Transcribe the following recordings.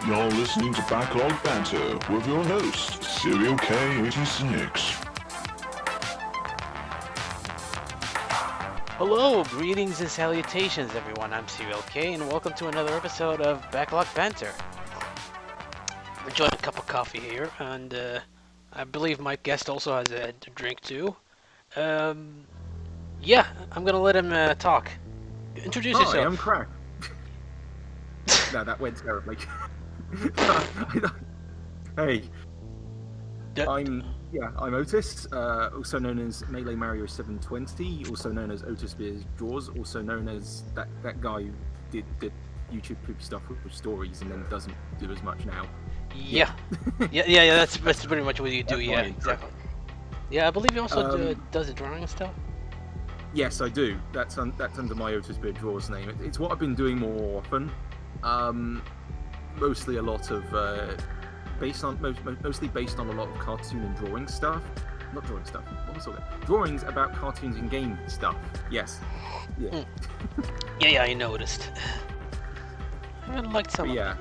You're listening to Backlog Banter with your host, SerialK86. Hello, greetings and salutations everyone, I'm SerialK and welcome to another episode of Backlog Banter. I'm enjoying a cup of coffee here, and I believe my guest also has a drink too. Yeah, I'm gonna let him talk. Introduce Hi, yourself. I'm Crack. No, that went terribly. Hey, I'm Otis, also known as Meleemario720, also known as Otis Beers Draws, also known as that guy who did YouTube poop stuff with stories and then doesn't do as much now. Yeah. yeah, that's pretty much what you do, yeah, exactly. Yeah, I believe you also does drawing and stuff. Yes, I do. That's under my Otis Beer Draws name. It's what I've been doing more often. Mostly a lot of mostly based on a lot of cartoon and drawing stuff. Not drawing stuff. What was it? Drawings about cartoons and game stuff. Yes. Yeah. Yeah, I noticed. I really liked some. Yeah.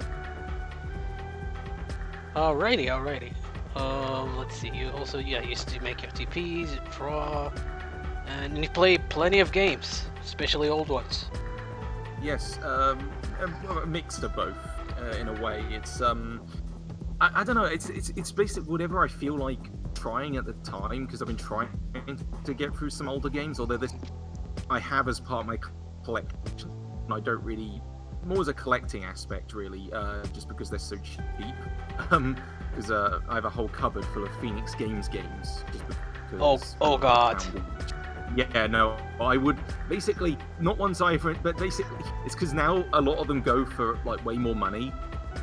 Alrighty. Let's see. You also used to make FTPs, draw, and you play plenty of games, especially old ones. Yes. A mix of both. In a way, it's I don't know. It's basically whatever I feel like trying at the time, because I've been trying to get through some older games. Although this I have as part of my collection, and I don't really more as a collecting aspect really, just because they're so cheap. Because I have a whole cupboard full of Phoenix games, just because. Oh God. Yeah, no, I would basically not ones but basically it's because now a lot of them go for like way more money.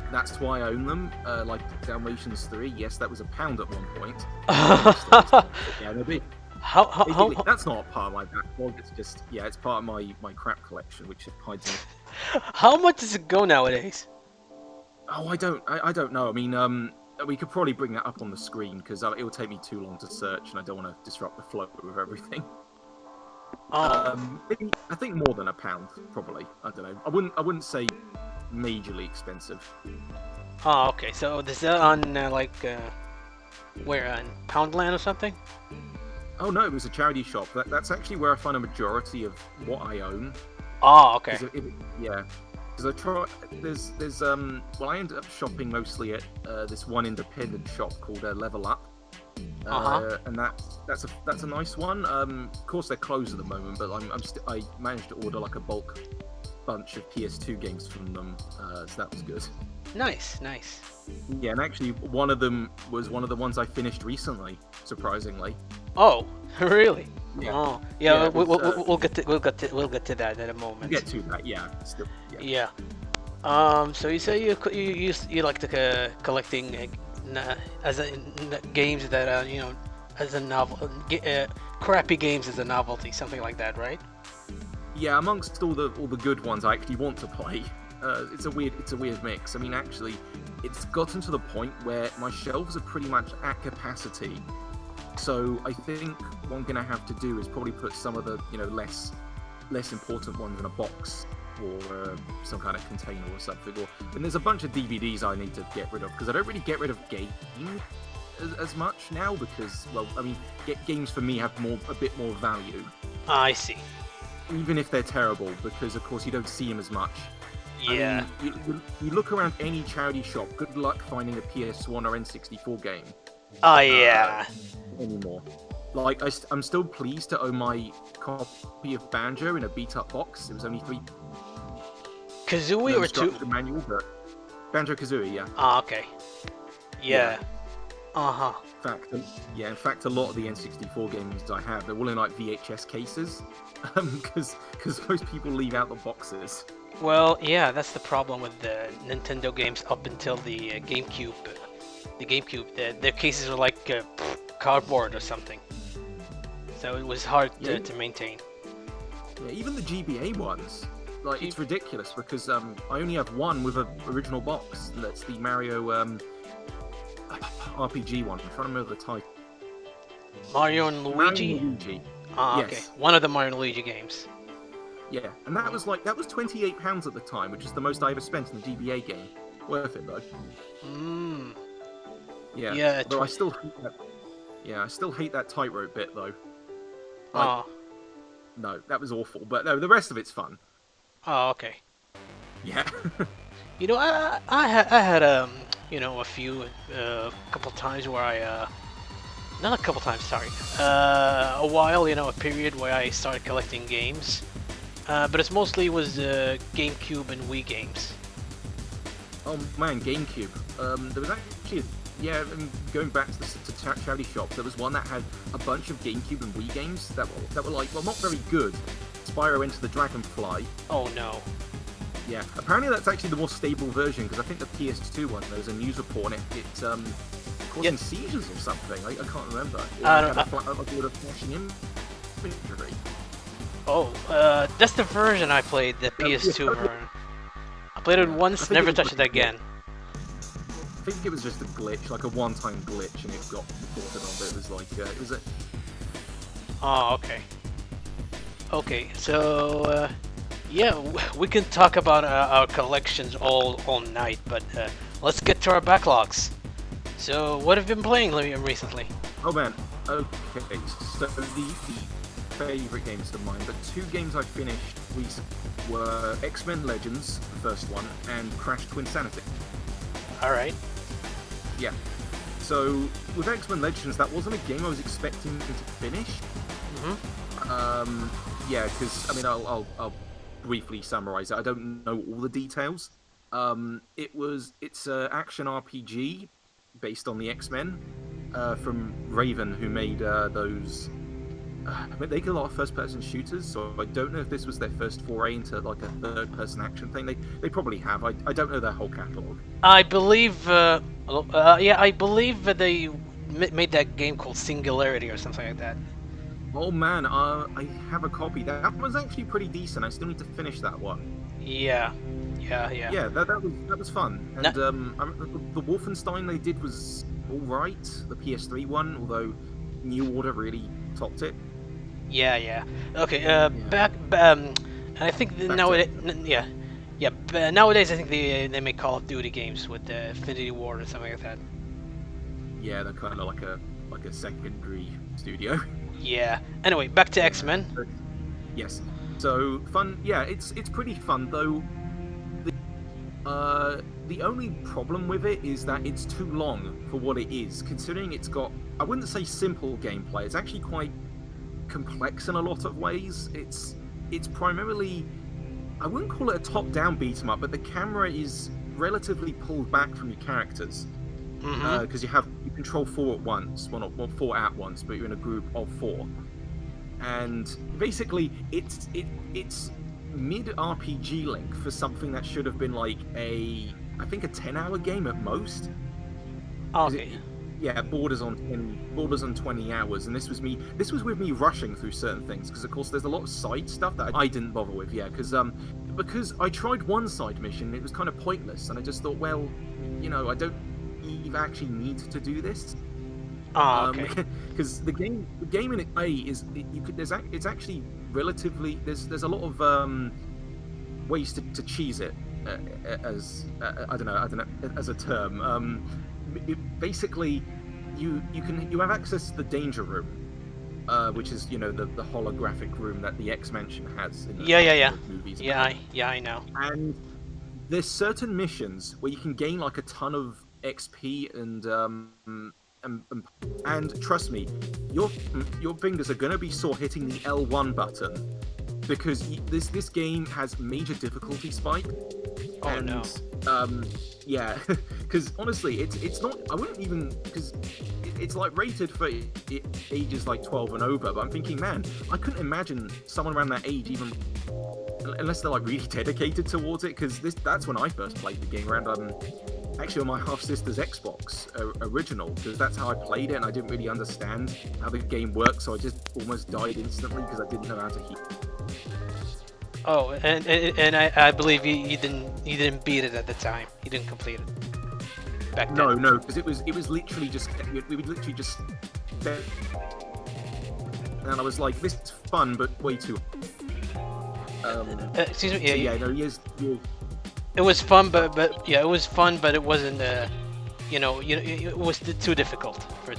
That's why I own them. Like Dalmatians 3, yes, that was £1 at one point. Yeah, how? That's not part of my backlog. It's just it's part of my crap collection, which hides it. How much does it go nowadays? Oh, I don't know. I mean, we could probably bring that up on the screen because it will take me too long to search, and I don't want to disrupt the flow with everything. Maybe, I think more than £1, probably. I don't know. I wouldn't say majorly expensive. Oh, okay. So is that on where on Poundland or something? Oh no, it was a charity shop. That's actually where I find a majority of what I own. Oh, okay. Because I try. There's I ended up shopping mostly at this one independent shop called Level Up. And that's a nice one. Of course, they're closed at the moment, but I managed to order like a bulk bunch of PS2 games from them, so that was good. Nice. Yeah, and actually, one of them was one of the ones I finished recently, surprisingly. Oh, really? Yeah. Oh, yeah. We'll get to that in a moment. We'll get to that, yeah. Still, yeah. Yeah. So you say you like to collecting. Games that as a novel, crappy games as a novelty, something like that, right? Yeah, amongst all the good ones I actually want to play, it's a weird mix. I mean, actually, it's gotten to the point where my shelves are pretty much at capacity. So I think what I'm gonna have to do is probably put some of the less important ones in a box or some kind of container or something. And there's a bunch of DVDs I need to get rid of because I don't really get rid of games as much now because, well, I mean, games for me have a bit more value. I see. Even if they're terrible, because of course you don't see them as much. Yeah. I mean, you look around any charity shop. Good luck finding a PS1 or N64 game. Oh yeah. Anymore. Like, I'm still pleased to own my copy of Banjo in a beat-up box. It was only $3. Kazooie or two? Manual, but Banjo-Kazooie, yeah. Ah, okay. Yeah. In fact, a lot of the N64 games I have, they're all in like VHS cases, because most people leave out the boxes. Well, yeah, that's the problem with the Nintendo games up until the GameCube. Their cases are like cardboard or something, so it was hard to maintain. Yeah, even the GBA ones. Like, it's ridiculous because I only have one with an original box. That's the Mario RPG one. I'm trying to remember the title. Mario and Luigi? Mario and Luigi. Ah, yes. Okay. One of the Mario and Luigi games. Yeah, and that was £28 at the time, which is the most I ever spent in a GBA game. Worth it though. Mmm. Yeah. Yeah. Though I still hate that. Yeah, I still hate that tightrope bit though. Oh. No, that was awful. But no, the rest of it's fun. Oh, okay. Yeah. You know, I had a few couple times where not a couple times, sorry, a while, a period where I started collecting games, but it mostly was GameCube and Wii games. Oh man, GameCube. There was actually, going back to charity shops, there was one that had a bunch of GameCube and Wii games that were like, well, not very good. Spyro Enter the Dragonfly. Oh no. Yeah, apparently that's actually the more stable version, because I think the PS2 one, there was a news report on it, causing seizures or something. I can't remember. With a flashing imagery. Oh, that's the version I played, the PS2 version. I played it once, never touched it again. I think it was just a glitch, like a one-time glitch, and it got reported on, but it was like, it was a... Oh, okay. Okay, so, yeah, we can talk about our collections all night, but let's get to our backlogs. So, what have you been playing recently? Oh man, okay, so the favourite games of mine, but 2 games I finished recently were X-Men Legends, the first one, and Crash Twinsanity. Alright. Yeah. So, with X-Men Legends, that wasn't a game I was expecting to finish. Yeah, because, I mean, I'll briefly summarise it. I don't know all the details. It's an action RPG based on the X-Men from Raven, who made those... they make a lot of first-person shooters, so I don't know if this was their first foray into like a third-person action thing. They probably have. I don't know their whole catalogue. I believe, I believe that they made that game called Singularity or something like that. Oh man, I have a copy. That was actually pretty decent. I still need to finish that one. Yeah. Yeah, that was fun. And the Wolfenstein they did was all right. The PS3 one, although New Order really topped it. Yeah. Okay. I think nowadays, nowadays I think they make Call of Duty games with Infinity Ward or something like that. Yeah, they're kind of like a secondary studio. Yeah. Anyway, back to X-Men. Yes. So fun. Yeah, it's pretty fun though. The only problem with it is that it's too long for what it is. Considering it's got, I wouldn't say simple gameplay. It's actually quite complex in a lot of ways. It's primarily, I wouldn't call it a top-down beat-em-up, but the camera is relatively pulled back from your characters. Because you control 4 at once, well not 4 at once, but you're in a group of 4, and basically it's mid RPG length for something that should have been like I think a 10-hour game at most. Okay. Borders on 20 hours, and this was with me rushing through certain things, because of course there's a lot of side stuff that I didn't bother with. Because I tried one side mission, it was kind of pointless, and I just thought, well, I don't actually need to do this. Okay. Because the game in a way is it's actually relatively there's a lot of ways to cheese it as I don't know as a term. Basically, you have access to the danger room, which is the holographic room that the X-Mansion has in the movies. Yeah, I know. And there's certain missions where you can gain like a ton of XP and trust me, your fingers are going to be sore hitting the L1 button, because this game has major difficulty spike. Oh, and, no. Yeah, because honestly, it's not. I wouldn't even, because it's like rated for ages like 12 and over. But I'm thinking, man, I couldn't imagine someone around that age even, unless they're like really dedicated towards it. Because that's when I first played the game, around actually on my half-sister's Xbox original, because that's how I played it, and I didn't really understand how the game works, so I just almost died instantly because I didn't know how to heal. Oh, and I believe you didn't beat it at the time. You didn't complete it back then. No, because it was literally just we would literally just, and I was like, this is fun, but way too. Excuse me. So, years It was fun, but yeah, it was fun, but it wasn't. It was too difficult for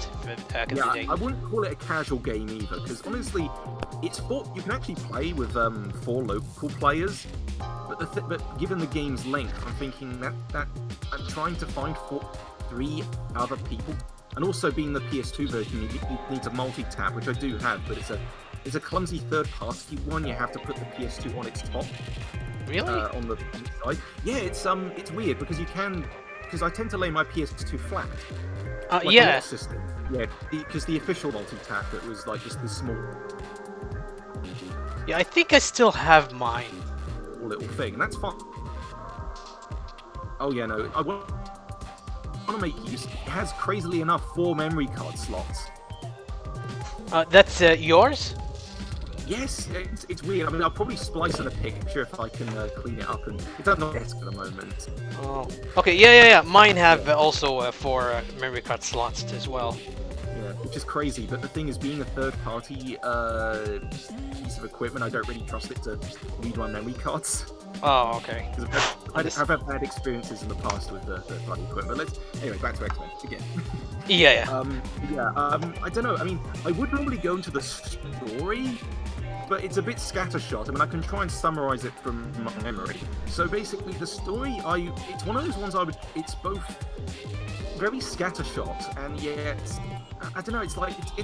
back in the day. I wouldn't call it a casual game either, because honestly, you can actually play with 4 local players, but given the game's length, I'm thinking that I'm trying to find 3 other people, and also being the PS2 version, you need a multi-tab, which I do have, but it's a clumsy third-party one. You have to put the PS2 on its top. Really? On the side. Yeah, it's weird because because I tend to lay my PS2 flat. Like yeah. System. Yeah, because the official multi-tap that was like just this small. Yeah, I think I still have mine. Little thing, and that's fine. Oh yeah, no, I want to make use. It has crazily enough 4 memory card slots. That's yours? Yes, it's weird. I mean, I'll probably splice in a picture if I can clean it up, and it doesn't know at the moment. Oh, okay, yeah. Mine have also 4 memory card slots as well. Yeah, which is crazy. But the thing is, being a third-party piece of equipment, I don't really trust it to read my memory cards. Oh, okay. I've had bad experiences in the past with the third-party equipment. Anyway, back to X-Men again. Yeah. I don't know. I mean, I would normally go into the story, but it's a bit scattershot. I mean, I can try and summarize it from my memory. So basically, the story, it's one of those ones it's both very scattershot, and yet, I don't know, it's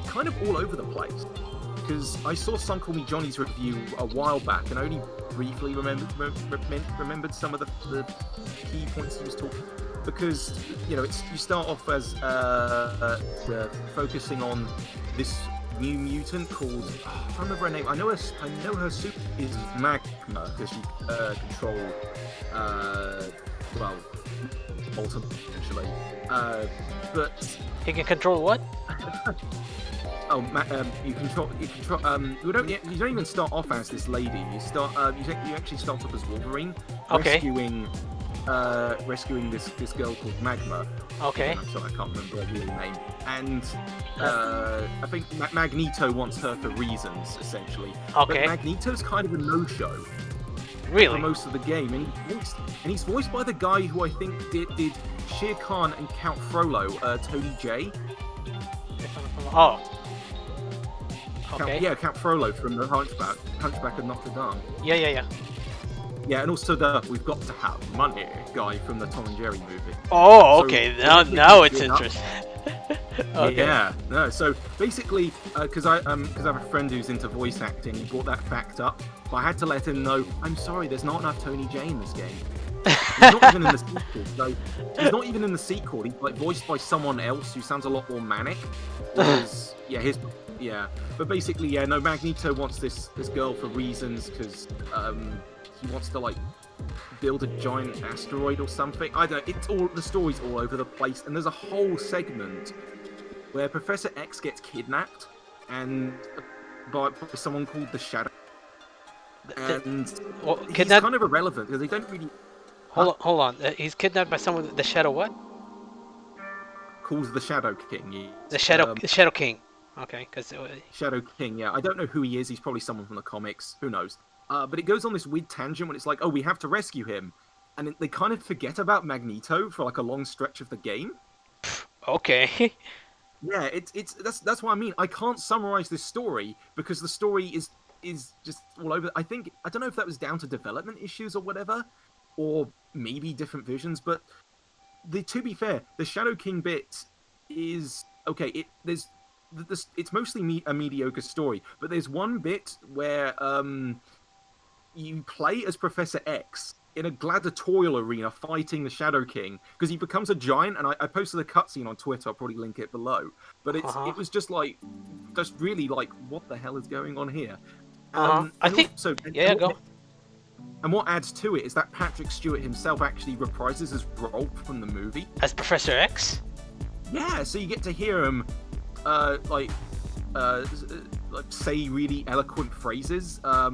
kind of all over the place. Because I saw Son Call Me Johnny's review a while back, and I only briefly remembered some of the key points he was talking. Because you start off as focusing on this new mutant called I can't remember her name. I know her super is Magma because she control Alter actually. But he can control what? You don't even start off as this lady. You actually start off as Wolverine, rescuing this girl called Magma. Okay. I'm sorry, I can't remember her real name. And I think Magneto wants her for reasons, essentially. Okay. But Magneto's kind of a no-show. Really? For most of the game, and he's voiced by the guy who I think did Shere Khan and Count Frollo, Tony J. Oh. Okay. Count Frollo from the Hunchback of Notre Dame. Yeah. Yeah, and also We've Got to Have Money guy from the Tom and Jerry movie. Oh, okay. So, now it's interesting. Okay. Yeah. No. So basically, because I have a friend who's into voice acting, he brought that fact up. But I had to let him know. I'm sorry, there's not enough Tony J in this game. He's not even in the sequel. So he's not even in the sequel. He's voiced by someone else who sounds a lot more manic. But basically, Magneto wants this girl for reasons because he wants to build a giant asteroid or something. I don't know. The story's all over the place, and there's a whole segment where Professor X gets kidnapped and by someone called the Shadow. And he's kind of irrelevant because they don't really. Hold on. He's kidnapped by someone. The Shadow what? Calls the Shadow King. The Shadow King. Okay, because Shadow King. Yeah, I don't know who he is. He's probably someone from the comics. Who knows? But it goes on this weird tangent when it's like, oh, we have to rescue him, and they kind of forget about Magneto for a long stretch of the game. Okay. Yeah, that's what I mean. I can't summarize this story because the story is just all over. I don't know if that was down to development issues or whatever, or maybe different visions. But to be fair, the Shadow King bit is okay. It's mostly a mediocre story, but there's one bit where you play as Professor X in a gladiatorial arena fighting the Shadow King because he becomes a giant, and I posted a cutscene on Twitter. I'll probably link it below. But it was just really what the hell is going on here? I think so. Yeah, go. And what adds to it is that Patrick Stewart himself actually reprises his role from the movie as Professor X. Yeah, so you get to hear him say really eloquent phrases. I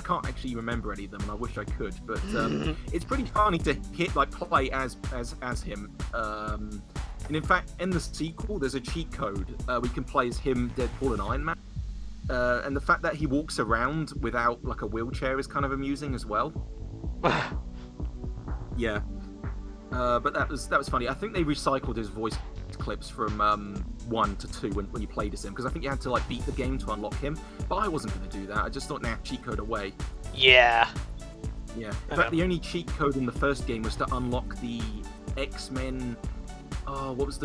can't actually remember any of them, and I wish I could. But it's pretty funny to play as him. And in fact, in the sequel, there's a cheat code. We can play as him, Deadpool, and Iron Man. And the fact that he walks around without a wheelchair is kind of amusing as well. Yeah. But that was funny. I think they recycled his voice clips from 1 to 2 when you played as him, because I think you had to like beat the game to unlock him. But I wasn't going to do that. I just thought, cheat code away. Yeah. Yeah. In fact, the only cheat code in the first game was to unlock the X-Men. Oh, what was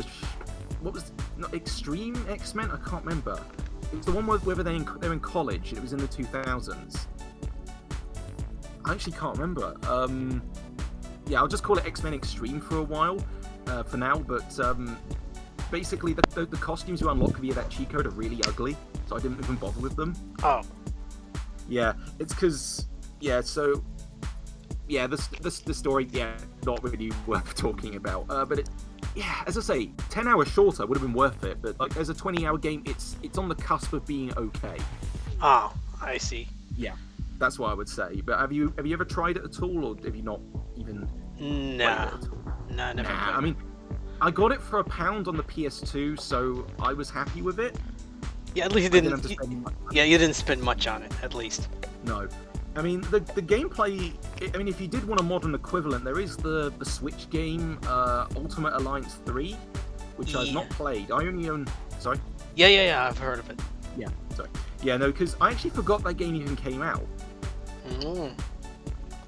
not Extreme X-Men? I can't remember. It was the one where they're in college. It was in the 2000s. I actually can't remember. Yeah, I'll just call it X-Men Extreme for a while, for now. But basically, the costumes you unlock via that cheat code are really ugly, so I didn't even bother with them. Oh. Yeah, it's because so yeah, the story, not really worth talking about. But it, as I say, 10 hours shorter would have been worth it. But like, as a 20-hour game, it's on the cusp of being okay. Oh, I see. Yeah. That's what I would say. But have you ever tried it at all, or have you not even played it at all? No, never. I mean, I got it for £1 on the PS2, so I was happy with it. Yeah, at least you didn't. You didn't spend much on it, at least. No, I mean the gameplay. I mean, if you did want a modern equivalent, there is the Switch game Ultimate Alliance 3, which I've not played. I only own. Sorry. Yeah. I've heard of it. Yeah. Sorry. Yeah, no, because I actually forgot that game even came out.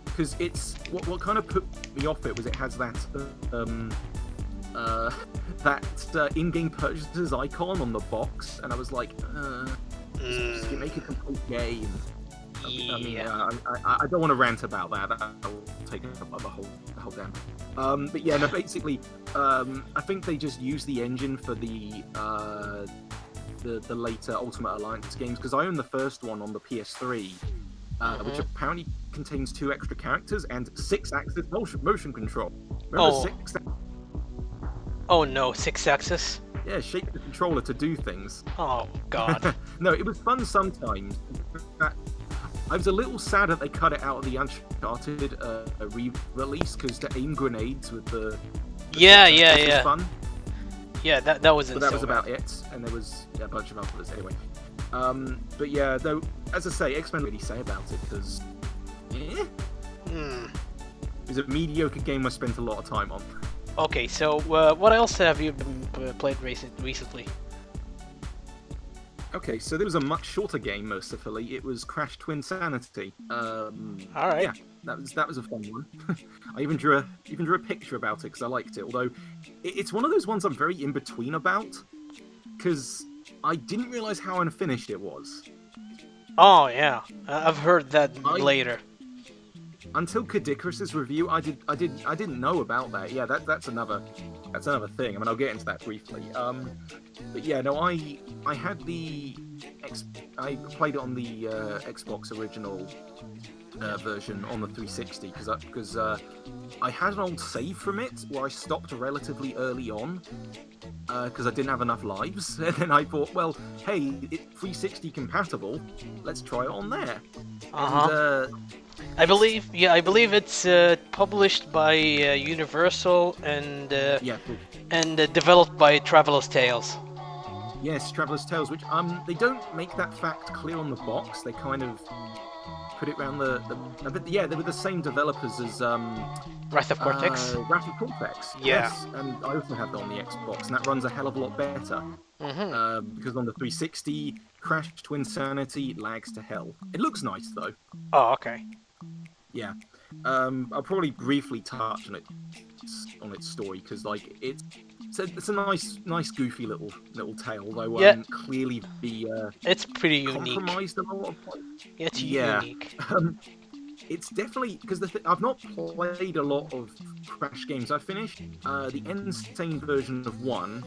Because it's what kind of put me off it was it has that in-game purchases icon on the box, and I was like, you make a complete game. I mean, I don't want to rant about that. I'll take up the whole damn. But yeah, no, basically, I think they just use the engine for the later Ultimate Alliance games, because I own the first one on the PS3. Which apparently contains 2 extra characters and 6-axis motion control. Remember 6? Oh no, 6-axis? Yeah, shake the controller to do things. Oh god. No, it was fun sometimes. I was a little sad that they cut it out of the Uncharted re-release, because to aim grenades with the yeah. fun. Yeah, that was insane. But that was about it, and there was a bunch of others anyway. But yeah, though, as I say, X-Men really say about it, because it was a mediocre game I spent a lot of time on. Okay, so what else have you been played recently? Okay, so there was a much shorter game, mercifully. It was Crash Twinsanity. All right. Yeah, that was a fun one. I even drew a picture about it because I liked it. Although it's one of those ones I'm very in between about, because I didn't realize how unfinished it was. Oh yeah, I've heard that later. Until Kadikarus's review, I didn't know about that. Yeah, that's another thing. I mean, I'll get into that briefly. But yeah, no, I played it on the Xbox original version on the 360 because I had an old save from it where I stopped relatively early on because I didn't have enough lives, and then I thought, well, hey, it's 360 compatible. Let's try it on there. And, I believe it's published by Universal and developed by Traveler's Tales. Yes, Traveler's Tales, which they don't make that fact clear on the box. They kind of put it around but yeah, they were the same developers as Wrath of Cortex. Wrath of Cortex. Yeah. Yes, and I also have that on the Xbox, and that runs a hell of a lot better. Because on the 360, Crash Twinsanity lags to hell. It looks nice though. Oh, okay. Yeah. I'll probably briefly touch on its story because like it's a nice goofy little tale, though clearly it's pretty unique. Compromised in a lot of points. Yeah, it's unique. It's definitely because I've not played a lot of Crash games. I finished the Insane version of 1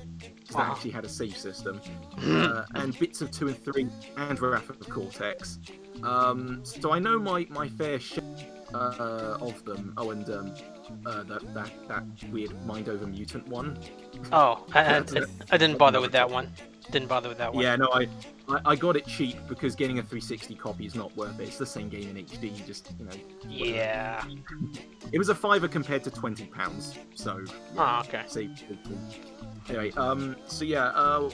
that actually had a save system, and bits of 2 and 3, and Wrath of Cortex. So I know my fair share of them. Oh, and that weird Mind Over Mutant one. Oh, I didn't bother with that one. Yeah, no, I got it cheap because getting a 360 copy is not worth it. It's the same game in HD, just, Yeah. It was a £5 compared to £20, so... Yeah, okay. Anyway, so yeah, I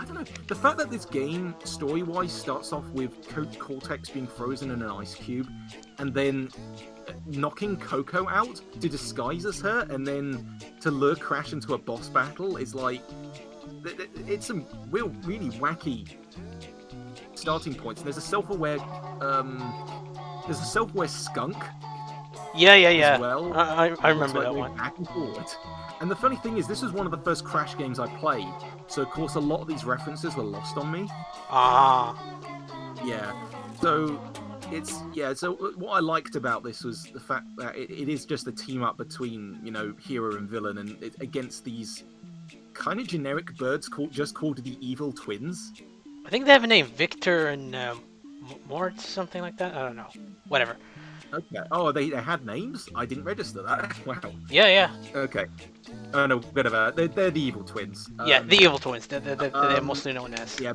don't know. The fact that this game, story-wise, starts off with Cortex being frozen in an ice cube, and then knocking Coco out to disguise as her, and then to lure Crash into a boss battle is like, it's some really wacky starting points. And there's a self-aware skunk. Yeah. As well. I remember that one. Back and forward. And the funny thing is, this was one of the first Crash games I played, so of course a lot of these references were lost on me. Ah. Yeah. So So what I liked about this was the fact that it is just a team up between hero and villain, and against these kind of generic birds called the evil twins. I think they have a name, Victor and Mort, something like that. I don't know. Whatever. Okay. Oh, they had names? I didn't register that. Wow. Yeah. Okay. Oh no, bit of they're the evil twins. Yeah, the evil twins. They're mostly known as. Yeah,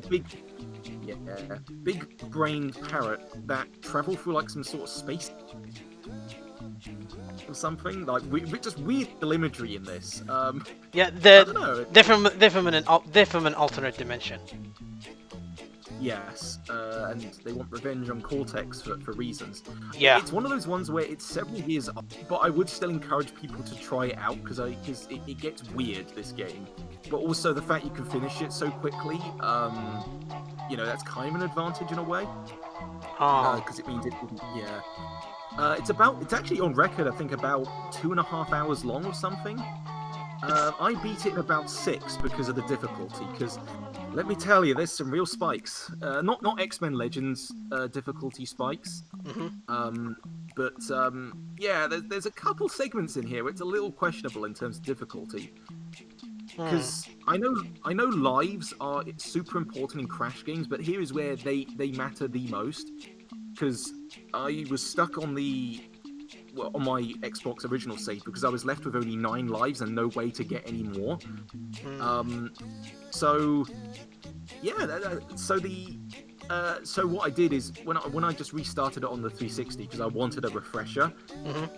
big-brained parrot that travel through like some sort of space or something. Like just weird imagery in this. Yeah, I don't know. They're from an alternate dimension. Yes, and they want revenge on Cortex for reasons. Yeah. It's one of those ones where it's several years up, but I would still encourage people to try it out, because it gets weird, this game. But also the fact you can finish it so quickly, that's kind of an advantage in a way. Because it means it didn't, it's actually on record, I think, about 2.5 hours long or something. I beat it in about 6 because of the difficulty, because let me tell you, there's some real spikes. Not X-Men Legends difficulty spikes, there's a couple segments in here where it's a little questionable in terms of difficulty. Because I know lives are super important in Crash games, but here is where they matter the most. Because I was stuck on on my Xbox original save because I was left with only 9 lives and no way to get any more. So what I did is when I just restarted it on the 360 because I wanted a refresher,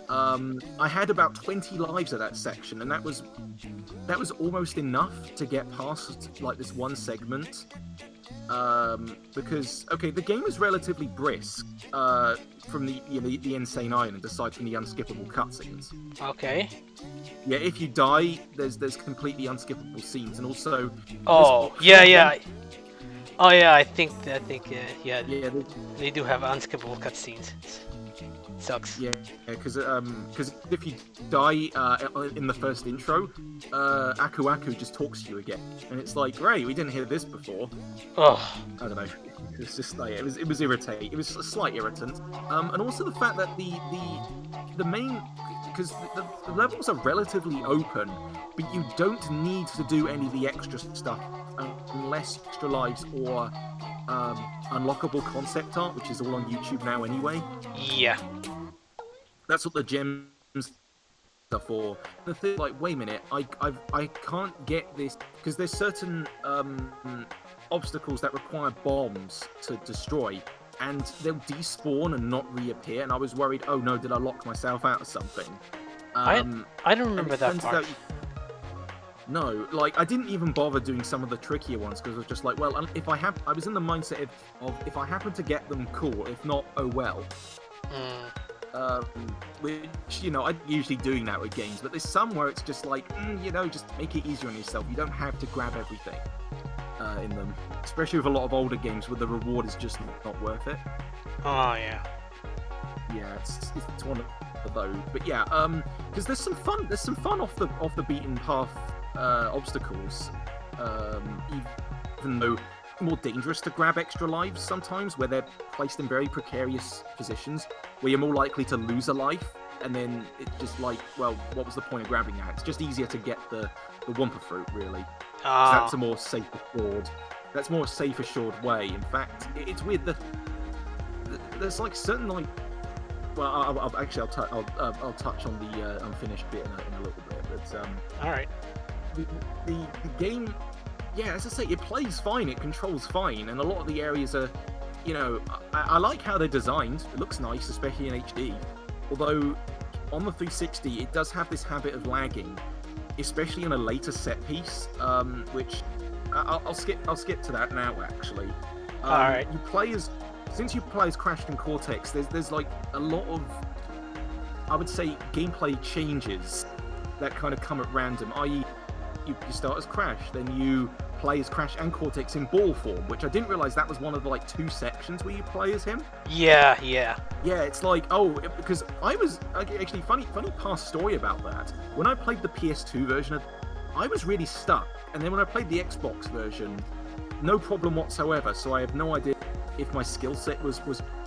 I had about 20 lives at that section, and that was almost enough to get past like this one segment. Because the game is relatively brisk from the Insane Island, aside from the unskippable cutscenes. Okay. Yeah, if you die, there's completely unskippable scenes, and also. Yeah. Oh yeah, I think they do have unskippable cutscenes. Sucks. Yeah, because if you die in the first intro, Aku Aku just talks to you again, and it's like, great, we didn't hear this before. Oh. I don't know. It's just like it was irritating. It was a slight irritant, and also the fact that the main, because the levels are relatively open, but you don't need to do any of the extra stuff unless extra lives or unlockable concept art, which is all on YouTube now anyway. Yeah. That's what the gems are for. The thing, like, wait a minute, I can't get this because there's certain obstacles that require bombs to destroy, and they'll despawn and not reappear. And I was worried, oh no, did I lock myself out of something? I don't remember that part. No, like, I didn't even bother doing some of the trickier ones because I was just like, well, I was in the mindset of if I happen to get them, cool. If not, oh well. Which, I'm usually doing that with games, but there's some where it's just like, just make it easier on yourself. You don't have to grab everything in them, especially with a lot of older games where the reward is just not worth it. Oh yeah. Yeah, it's one of those. But yeah, because there's some fun off the beaten path obstacles, even though more dangerous to grab extra lives sometimes, where they're placed in very precarious positions where you're more likely to lose a life, and then it's just like, well, what was the point of grabbing that? It's just easier to get the Wumpa fruit, really. That's a more safe assured way. In fact, it's weird that there's like certain like. Well, I'll touch on the unfinished bit in a little bit, but all right. The game, yeah, as I say, it plays fine, it controls fine, and a lot of the areas are, I like how they're designed. It looks nice, especially in HD. Although on the 360, it does have this habit of lagging, especially in a later set piece, which I'll skip to that now. Actually, all right. Since you play as Crash and Cortex, there's like a lot of I would say, gameplay changes that kind of come at random, i.e. You start as Crash, then you play as Crash and Cortex in ball form, which I didn't realize that was one of the like 2 sections where you play as him. Yeah. Yeah, it's like, because I was actually funny past story about that. When I played the PS2 version, I was really stuck, and then when I played the Xbox version, no problem whatsoever. So I have no idea if my skill set was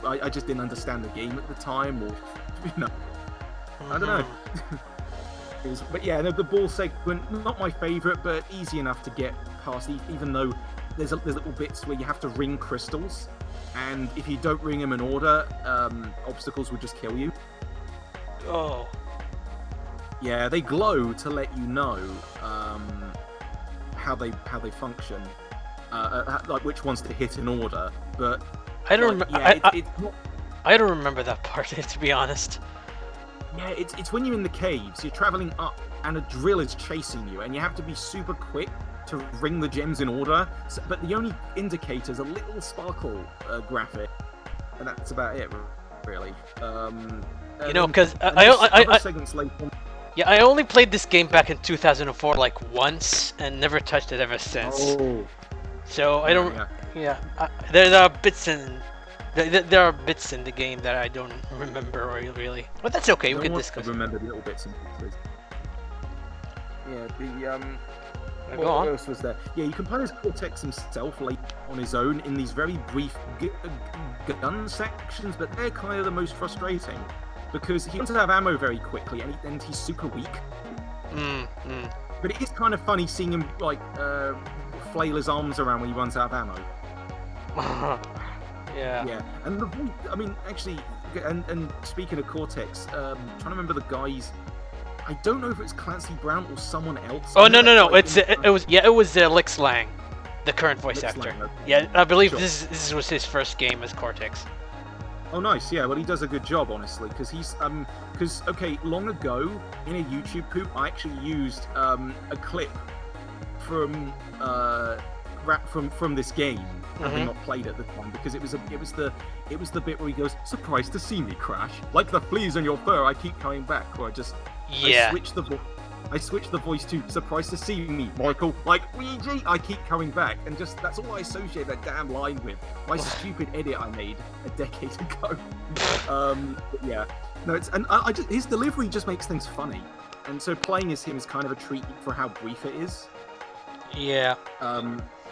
I just didn't understand the game at the time, or I don't know. But yeah, no, the ball segment, not my favourite, but easy enough to get past, even though there's little bits where you have to ring crystals, and if you don't ring them in order, obstacles will just kill you. Oh. Yeah, they glow to let you know how they function, like which ones to hit in order. But I don't I don't remember that part, to be honest. Yeah, it's when you're in the caves, you're traveling up, and a drill is chasing you, and you have to be super quick to ring the gems in order. But the only indicator is a little sparkle graphic, and that's about it, really. You know, because I only played this game back in 2004, like once, and never touched it ever since. Oh. So I don't. Yeah, there are bits in. There are bits in the game that I don't remember really, but that's okay. We can discuss. I remember little bits and pieces. Yeah, what else was there? Yeah, you can play as Cortex himself, like on his own, in these very brief gun sections, but they're kind of the most frustrating because he runs out of ammo very quickly, and he's super weak. But it is kind of funny seeing him like flail his arms around when he runs out of ammo. Yeah, and the voice, I mean, actually, and speaking of Cortex, trying to remember the guys. I don't know if it's Clancy Brown or someone else. Oh no! It was Lix Lang, the current voice actor. Okay. Yeah, I believe this was his first game as Cortex. Oh, nice. Yeah, well, he does a good job, honestly, because he's long ago in a YouTube poop, I actually used a clip from this game, having not played at the time, because it was the bit where he goes, "Surprised to see me, Crash. Like the fleas on your fur, I keep coming back." Or I switched the voice to "Surprised to see me, Michael. Like Ouija, I keep coming back," and just that's all I associate that damn line with. My stupid edit I made a decade ago. Yeah, no, his delivery just makes things funny, and so playing as him is kind of a treat for how brief it is. Yeah.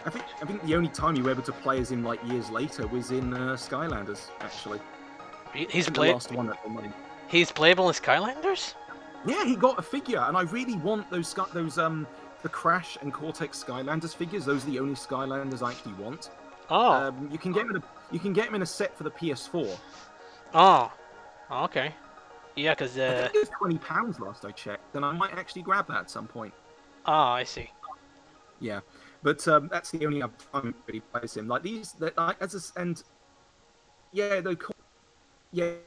I think the only time you were able to play as him like years later was in Skylanders, actually. He's the last one at the moment. He's playable in Skylanders? Yeah, he got a figure, and I really want those the Crash and Cortex Skylanders figures. Those are the only Skylanders I actually want. Oh. You can get them in a set for the PS4. Oh. Okay. Yeah, because I think it was £20 last I checked, and I might actually grab that at some point. Oh, I see. Yeah. But that's the only time really plays him. Like these,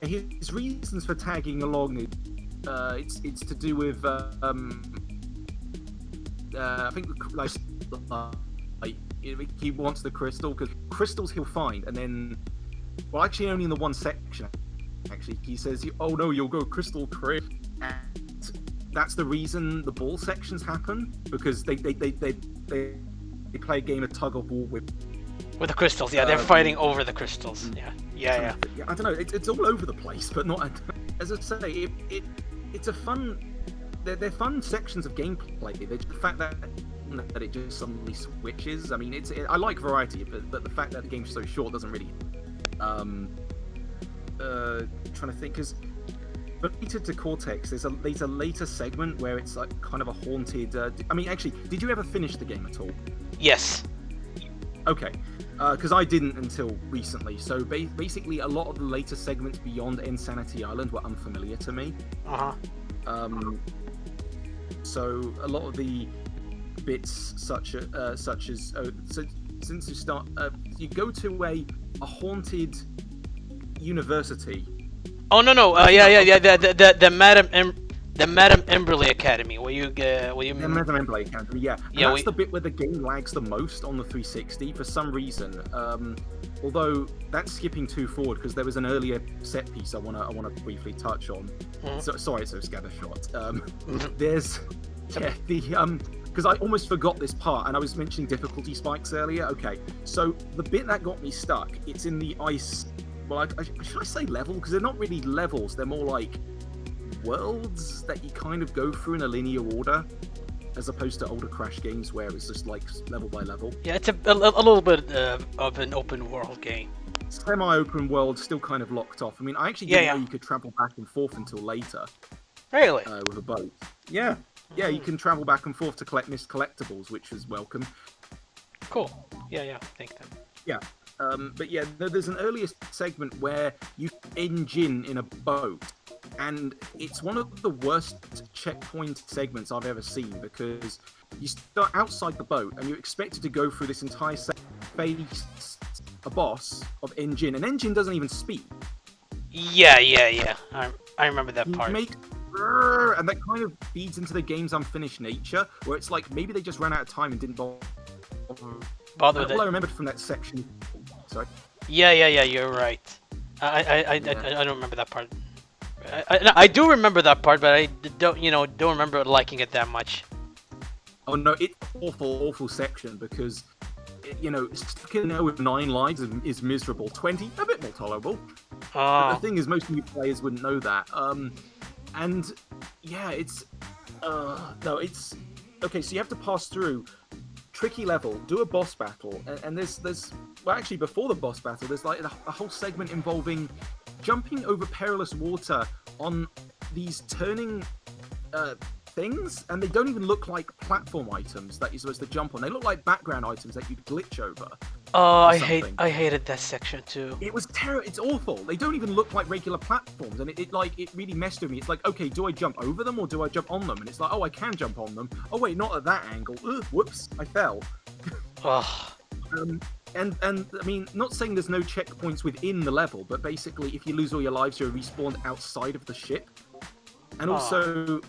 his reasons for tagging along is it's to do with I think he wants the crystal because crystals he'll find, and then actually only in the one section. Actually, he says, "Oh no, you'll go crystal crib," and that's the reason the ball sections happen, because they play a game of tug of war with the crystals. Yeah, they're fighting over the crystals. Yeah. I don't know. It's all over the place, but not. As I say, it's a fun. They're fun sections of gameplay. The fact that it just suddenly switches. I mean, I like variety, but the fact that the game's so short doesn't really. Trying to think, because related to Cortex, there's a later segment where it's like kind of a haunted. I mean, actually, did you ever finish the game at all? Yes. Okay, because I didn't until recently. So basically, a lot of the later segments beyond Insanity Island were unfamiliar to me. So a lot of the bits, such as since you start, you go to a haunted university. Oh no! Yeah. The The Madame Emberley Academy, where you Yeah, Madame Emblem Academy, yeah. And Yeah, that's the bit where the game lags the most on the 360 for some reason. Although that's skipping too forward because there was an earlier set piece I wanna briefly touch on. So, sorry, it's so scattershot. There's because I almost forgot this part, and I was mentioning difficulty spikes earlier. Okay, so the bit that got me stuck, it's in the ice. Well, should I say level? Because they're not really levels; they're more like worlds that you kind of go through in a linear order, as opposed to older Crash games where it's just like level by level. Yeah, it's a little bit of an open world game. Semi-open world, still kind of locked off. I mean, I actually didn't know you could travel back and forth until later. Really? With a boat. Yeah, you can travel back and forth to collect missed collectibles, which is welcome. Cool. Yeah, thank them. Yeah. But yeah, there's an earlier segment where you engine in a boat, and it's one of the worst checkpoint segments I've ever seen because you start outside the boat and you're expected to go through this entire face a boss of engine, and engine doesn't even speak. Yeah. I remember that part. And that kind of feeds into the game's unfinished nature, where it's like maybe they just ran out of time and didn't bother with it. I remembered from that section. Sorry. Yeah, you're right. I don't remember that part. I do remember that part, but I don't remember liking it that much. Oh no, it's awful section because stuck in there with 9 lives is miserable. 20, a bit more tolerable. But the thing is, most new players wouldn't know that. And yeah, it's okay. So you have to pass through tricky level, do a boss battle, and there's well, actually before the boss battle, there's like a whole segment involving jumping over perilous water on these turning things, and they don't even look like platform items that you're supposed to jump on. They look like background items that you'd glitch over. Oh, I hated that section too. It was terrible. It's awful. They don't even look like regular platforms, and it really messed with me. It's like, okay, do I jump over them or do I jump on them? And it's like, oh, I can jump on them. Oh wait, not at that angle. Ugh, whoops, I fell. And I mean, not saying there's no checkpoints within the level, but basically, if you lose all your lives, you're respawned outside of the ship. And also,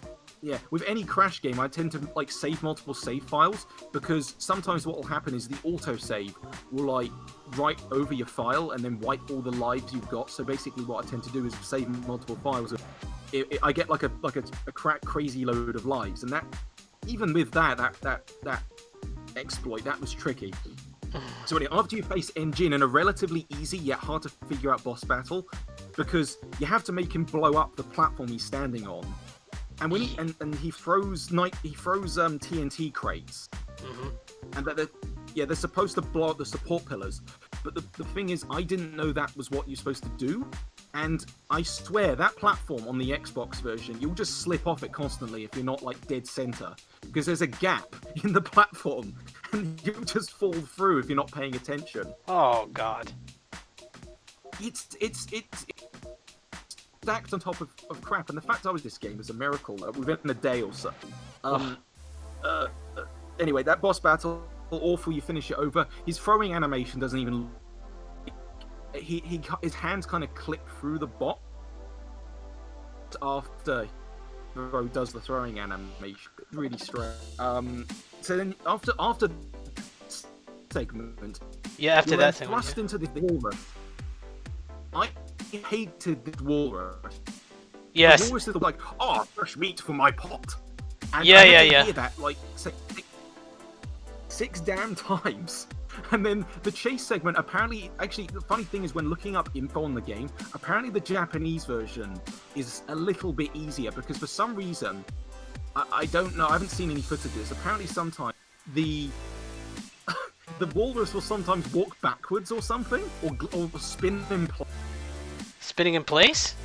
yeah, with any Crash game, I tend to like save multiple save files because sometimes what will happen is the autosave will like write over your file and then wipe all the lives you've got. So basically, what I tend to do is save multiple files. I get like a crazy load of lives, and that even with that exploit, that was tricky. So anyway, after you face Engine in a relatively easy yet hard to figure out boss battle, because you have to make him blow up the platform he's standing on, and when he throws TNT crates, and that they're supposed to blow up the support pillars, but the thing is, I didn't know that was what you're supposed to do, and I swear that platform on the Xbox version, you'll just slip off it constantly if you're not like dead center, because there's a gap in the platform. And you just fall through if you're not paying attention. Oh God! It's stacked on top of crap, and the fact I was this game is a miracle within a day or so. Anyway, that boss battle, awful. You finish it over. His throwing animation doesn't even. His hands kind of clip through the bot after Spyro does the throwing animation. Really strange. So then after segment, after that segment, thrust into this walrus. I hated this walrus. Yes. The walrus is like, oh, fresh meat for my pot. And yeah. I hear that like six damn times. And then the chase segment, apparently, actually, the funny thing is when looking up info on the game, apparently the Japanese version is a little bit easier because for some reason, I don't know, I haven't seen any footages. Apparently sometimes the walrus will sometimes walk backwards or something, or spin in place. Spinning in place?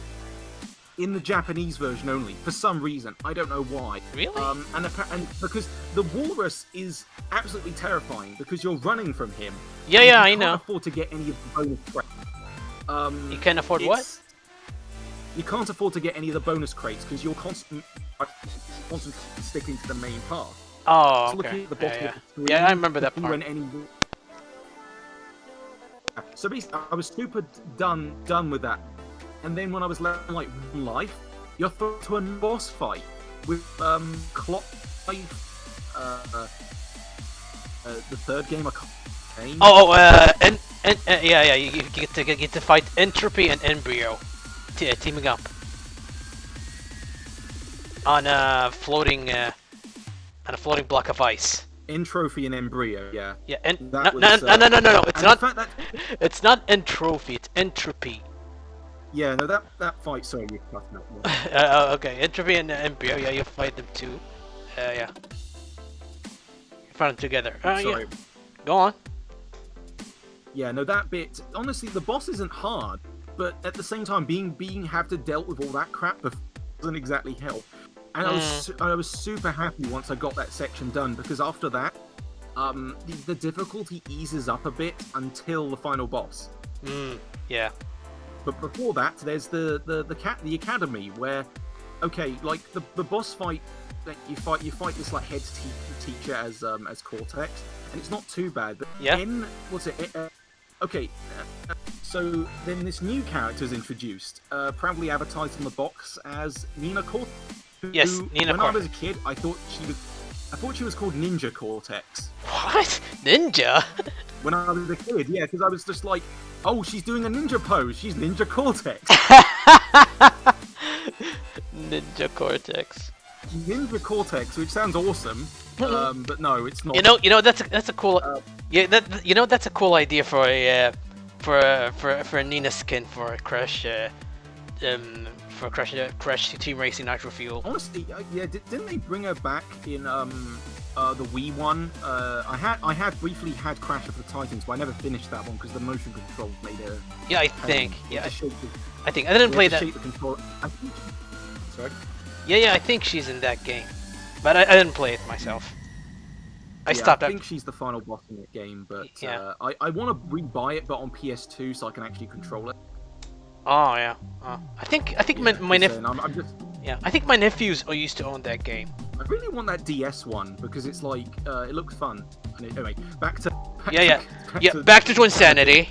In the Japanese version only, for some reason. I don't know why. Really? And because the walrus is absolutely terrifying because you're running from him. Yeah, I know. You can't afford to get any of the bonus crates. You can't afford what? You can't afford to get any of the bonus crates because you're constantly sticking to the main path. Oh, so okay. At the bottom of the screen, I remember that part. So basically, I was super done with that. And then when I was left like one life, you're thrown to a boss fight. with Clock. The third game I can't name. Yeah, you get to fight Entropy and Embryo, teaming up on a floating block of ice. Entropy and Embryo, yeah. Yeah, no. It's not. It's not Entropy. It's Entropy. Yeah, no, that fight. Sorry, you cut me off. Okay, Entropy and Embryo. Yeah, you fight them too. Yeah. You fight them together. Sorry. Yeah. Go on. Yeah, no, that bit. Honestly, the boss isn't hard, but at the same time, being have to deal with all that crap doesn't exactly help. And I was super happy once I got that section done, because after that, the difficulty eases up a bit until the final boss. Yeah. But before that, there's the academy where, okay, like the boss fight, like you fight this like head teacher as Cortex, and it's not too bad. But then so then this new character is introduced, proudly advertised on the box as Nina Cortex. Yes, Nina When Cortex. I was a kid, I thought she was called Ninja Cortex. What? Ninja? When I was a kid, yeah, because I was just like, oh, she's doing a ninja pose. She's Ninja Cortex. Ninja Cortex. Ninja Cortex, which sounds awesome, but no, it's not. You know that's a cool. That's a cool idea for a Nina skin for a Crash. For Crash Team Racing Nitro Fuel. Honestly, yeah, didn't they bring her back in the Wii one? I had briefly had Crash of the Titans, but I never finished that one because the motion control made it. Yeah, I think. I didn't play that. Sorry. Yeah, I think she's in that game, but I didn't play it myself. I stopped. I think she's the final boss in that game, but I want to rebuy it, but on PS2 so I can actually control it. Oh yeah. I think my nephew. I think my nephews used to own that game. I really want that DS one because it's like it looks fun. Anyway, back to Twinsanity.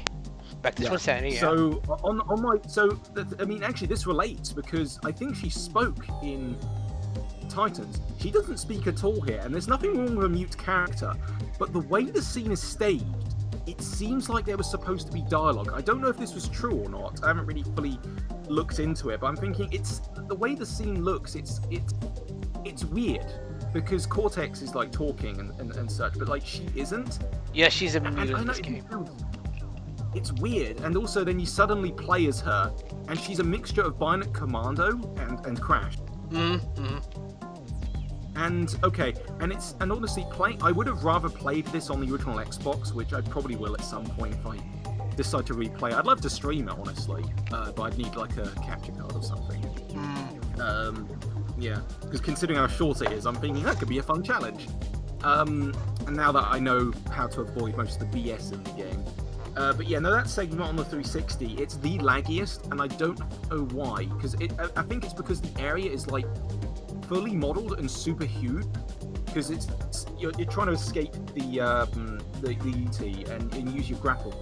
Back to Twinsanity. Yeah. So actually this relates because I think she spoke in Titans. She doesn't speak at all here, and there's nothing wrong with a mute character, but the way the scene is staged, it seems like there was supposed to be dialogue. I don't know if this was true or not. I haven't really fully looked into it, but I'm thinking it's the way the scene looks. It's weird because Cortex is like talking and such, but like she isn't. Yeah, she's a mute in this game. It's weird, and also then you suddenly play as her, and she's a mixture of Bionic Commando and Crash. And honestly, I would have rather played this on the original Xbox, which I probably will at some point if I decide to replay. I'd love to stream it, honestly, but I'd need like a capture card or something. Yeah, because considering how short it is, I'm thinking that could be a fun challenge. And now that I know how to avoid most of the BS in the game. But yeah, no, that segment on the 360, it's the laggiest, and I don't know why, because I think it's because the area is like fully modeled and super huge, because you're trying to escape the ET and use your grapple.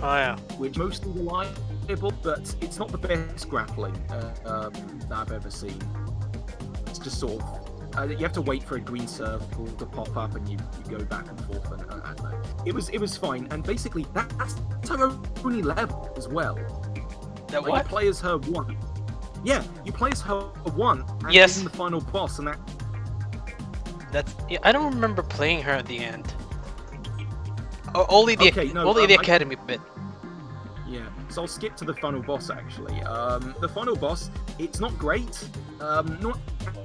Oh yeah. Which mostly reliable, but it's not the best grappling that I've ever seen. It's just sort of you have to wait for a green circle to pop up, and you go back and forth, and I don't know. It was fine, and basically that's her only level as well. That like, what? You play as her one. Yeah, you play as her one, and yes. in the final boss, and that's. Yeah, I don't remember playing her at the end. Only the academy bit. Yeah, so I'll skip to the final boss actually. The final boss, it's not great, not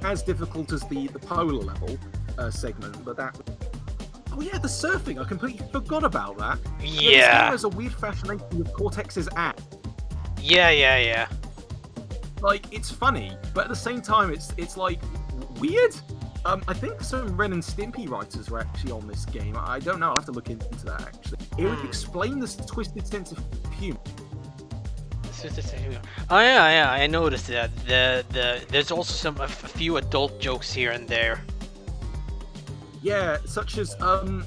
as difficult as the polar level segment, but that. Oh yeah, the surfing! I completely forgot about that. Yeah. There's a weird fascination with Cortex's act. Yeah. Like, it's funny, but at the same time, it's like weird. I think some Ren and Stimpy writers were actually on this game. I don't know. I'll have to look into that actually. It would explain this twisted sense of humor. Oh yeah, I noticed that. There's also a few adult jokes here and there. Yeah, such as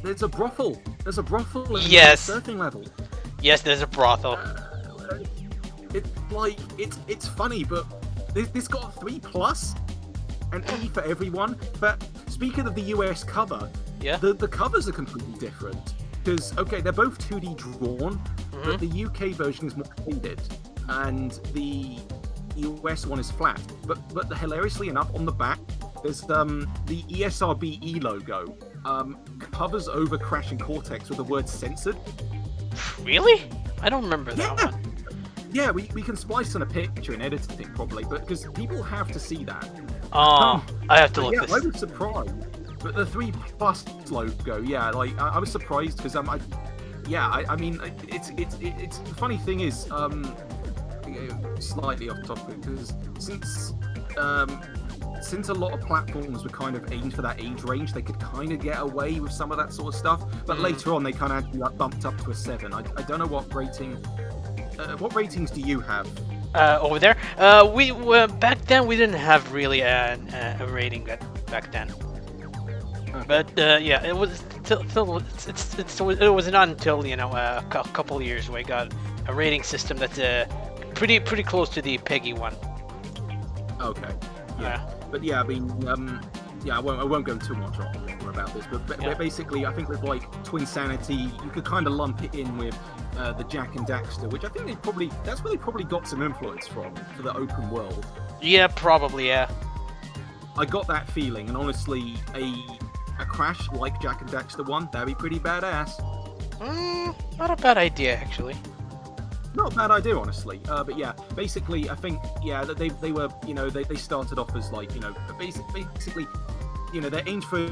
there's a brothel. There's a brothel in the surfing level. Yes, there's a brothel. It's funny, but this got a 3+, and E for everyone. But speaking of the US cover, Yeah. the covers are completely different. Because, okay, they're both 2D drawn, but the UK version is more faded, and the US one is flat. But hilariously enough, on the back, there's the ESRBE logo covers over Crash and Cortex with the word censored. Really? I don't remember that one. Yeah, we can splice in a picture and edit it probably, but because people have to see that. Oh, I have to look Yeah, this. I was surprised. But the 3+ logo, yeah, like I was surprised because I mean, it's the funny thing is, slightly off topic, because since a lot of platforms were kind of aimed for that age range, they could kind of get away with some of that sort of stuff. But later on, they kind of had bumped up to a 7. I don't know what rating. What ratings do you have? Over there. We back then we didn't have really a rating back then. But yeah, it was it was not until a couple of years we got a rating system that's pretty close to the Peggy one. Okay. Yeah. But yeah, I mean, yeah, I won't go too much more about this. But basically, I think with like Twinsanity, you could kind of lump it in with the Jak and Daxter, which I think that's where they probably got some influence from for the open world. Yeah, probably. Yeah. I got that feeling, and honestly, a Crash like Jak and Daxter one, that'd be pretty badass. Not a bad idea, actually. Not a bad idea, honestly. But yeah, basically, I think, yeah, that they were, they started off as like, basically, they're aimed for a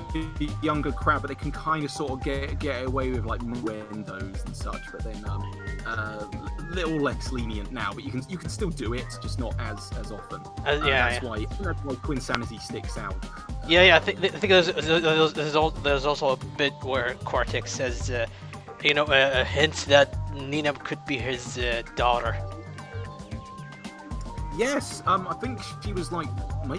younger crowd, but they can kind of sort of get away with like windows and such. But then little less lenient now, but you can still do it, just not as often. That's why Twinsanity sticks out. Yeah. I think there's also a bit where Cortex says, hints that Nina could be his daughter. Yes, I think she was like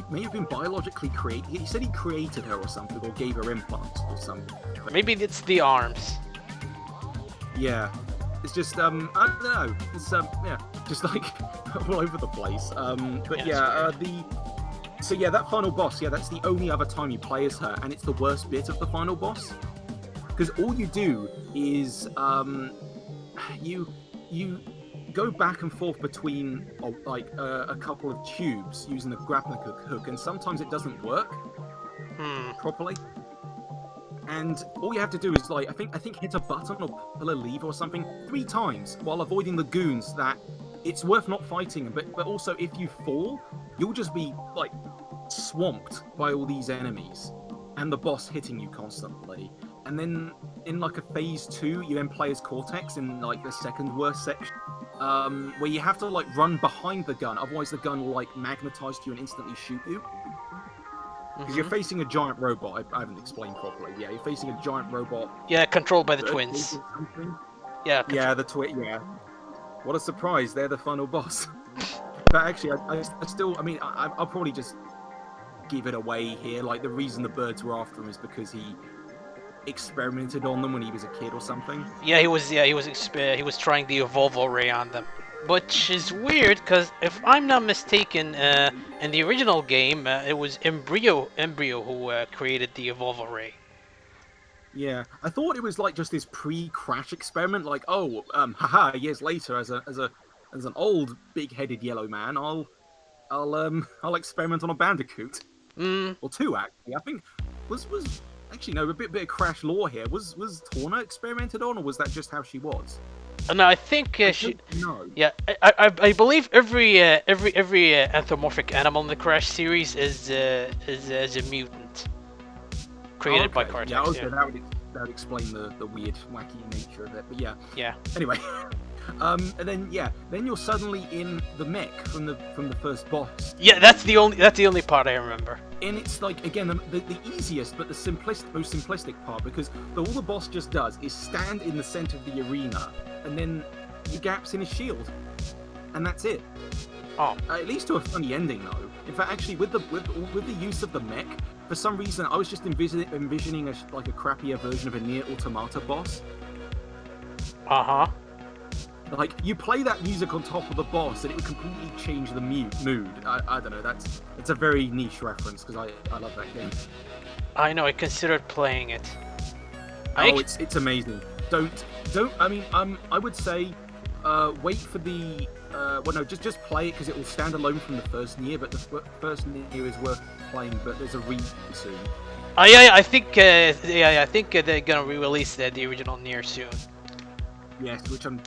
may have been biologically created. He said he created her or something, or gave her implants or something. Maybe it's the arms. Yeah, it's just I don't know. It's just like all over the place. But that final boss, that's the only other time you play as her, and it's the worst bit of the final boss. Because all you do is you go back and forth between a couple of tubes using the grappling hook, and sometimes it doesn't work properly. And all you have to do is I think hit a button or pull a lever or something 3 times while avoiding the goons. That it's worth not fighting, but also if you fall, you'll just be like swamped by all these enemies and the boss hitting you constantly. And then in like a phase 2, you then play as Cortex in like the second worst section, where you have to like run behind the gun, otherwise the gun will like magnetize to you and instantly shoot you. Because you're facing a giant robot. I haven't explained properly. Yeah, you're facing a giant robot. Yeah, controlled by the twins. Yeah. Yeah, Yeah. What a surprise! They're the final boss. But actually, I'll probably just give it away here. Like the reason the birds were after him is because he experimented on them when he was a kid or something. Yeah, he was trying the Evolvo Ray on them, which is weird because if I'm not mistaken, in the original game, it was Embryo who created the Evolvo Ray. Yeah, I thought it was like just this pre-Crash experiment. Like, years later, as an old big-headed yellow man, I'll experiment on a Bandicoot or 2 actually. I think was. Actually, no, a bit of Crash lore here. Was Torna experimented on, or was that just how she was? No, I think she. No. Yeah, I believe every anthropomorphic animal in the Crash series is a mutant created by Cortex. Yeah, okay, that would explain the weird, wacky nature of it. But yeah. Yeah. Anyway, and then you're suddenly in the mech from the first boss. Yeah, that's the only part I remember. And it's like, again, the easiest, but the most simplistic part, because all the boss just does is stand in the center of the arena, and then he gaps in his shield, and that's it. Oh. At least to a funny ending, though. In fact, actually, with the use of the mech, for some reason, I was just envisioning a crappier version of a Nier Automata boss. Like, you play that music on top of the boss, and it would completely change the mood. I don't know. It's a very niche reference because I love that game. I know. I considered playing it. It's amazing. Don't. I mean, I would say, wait for the. Well, no, just play it because it will stand alone from the first Nier. But the first Nier is worth playing. But there's a soon. I think they're gonna re-release the original Nier soon. Yes, which I'm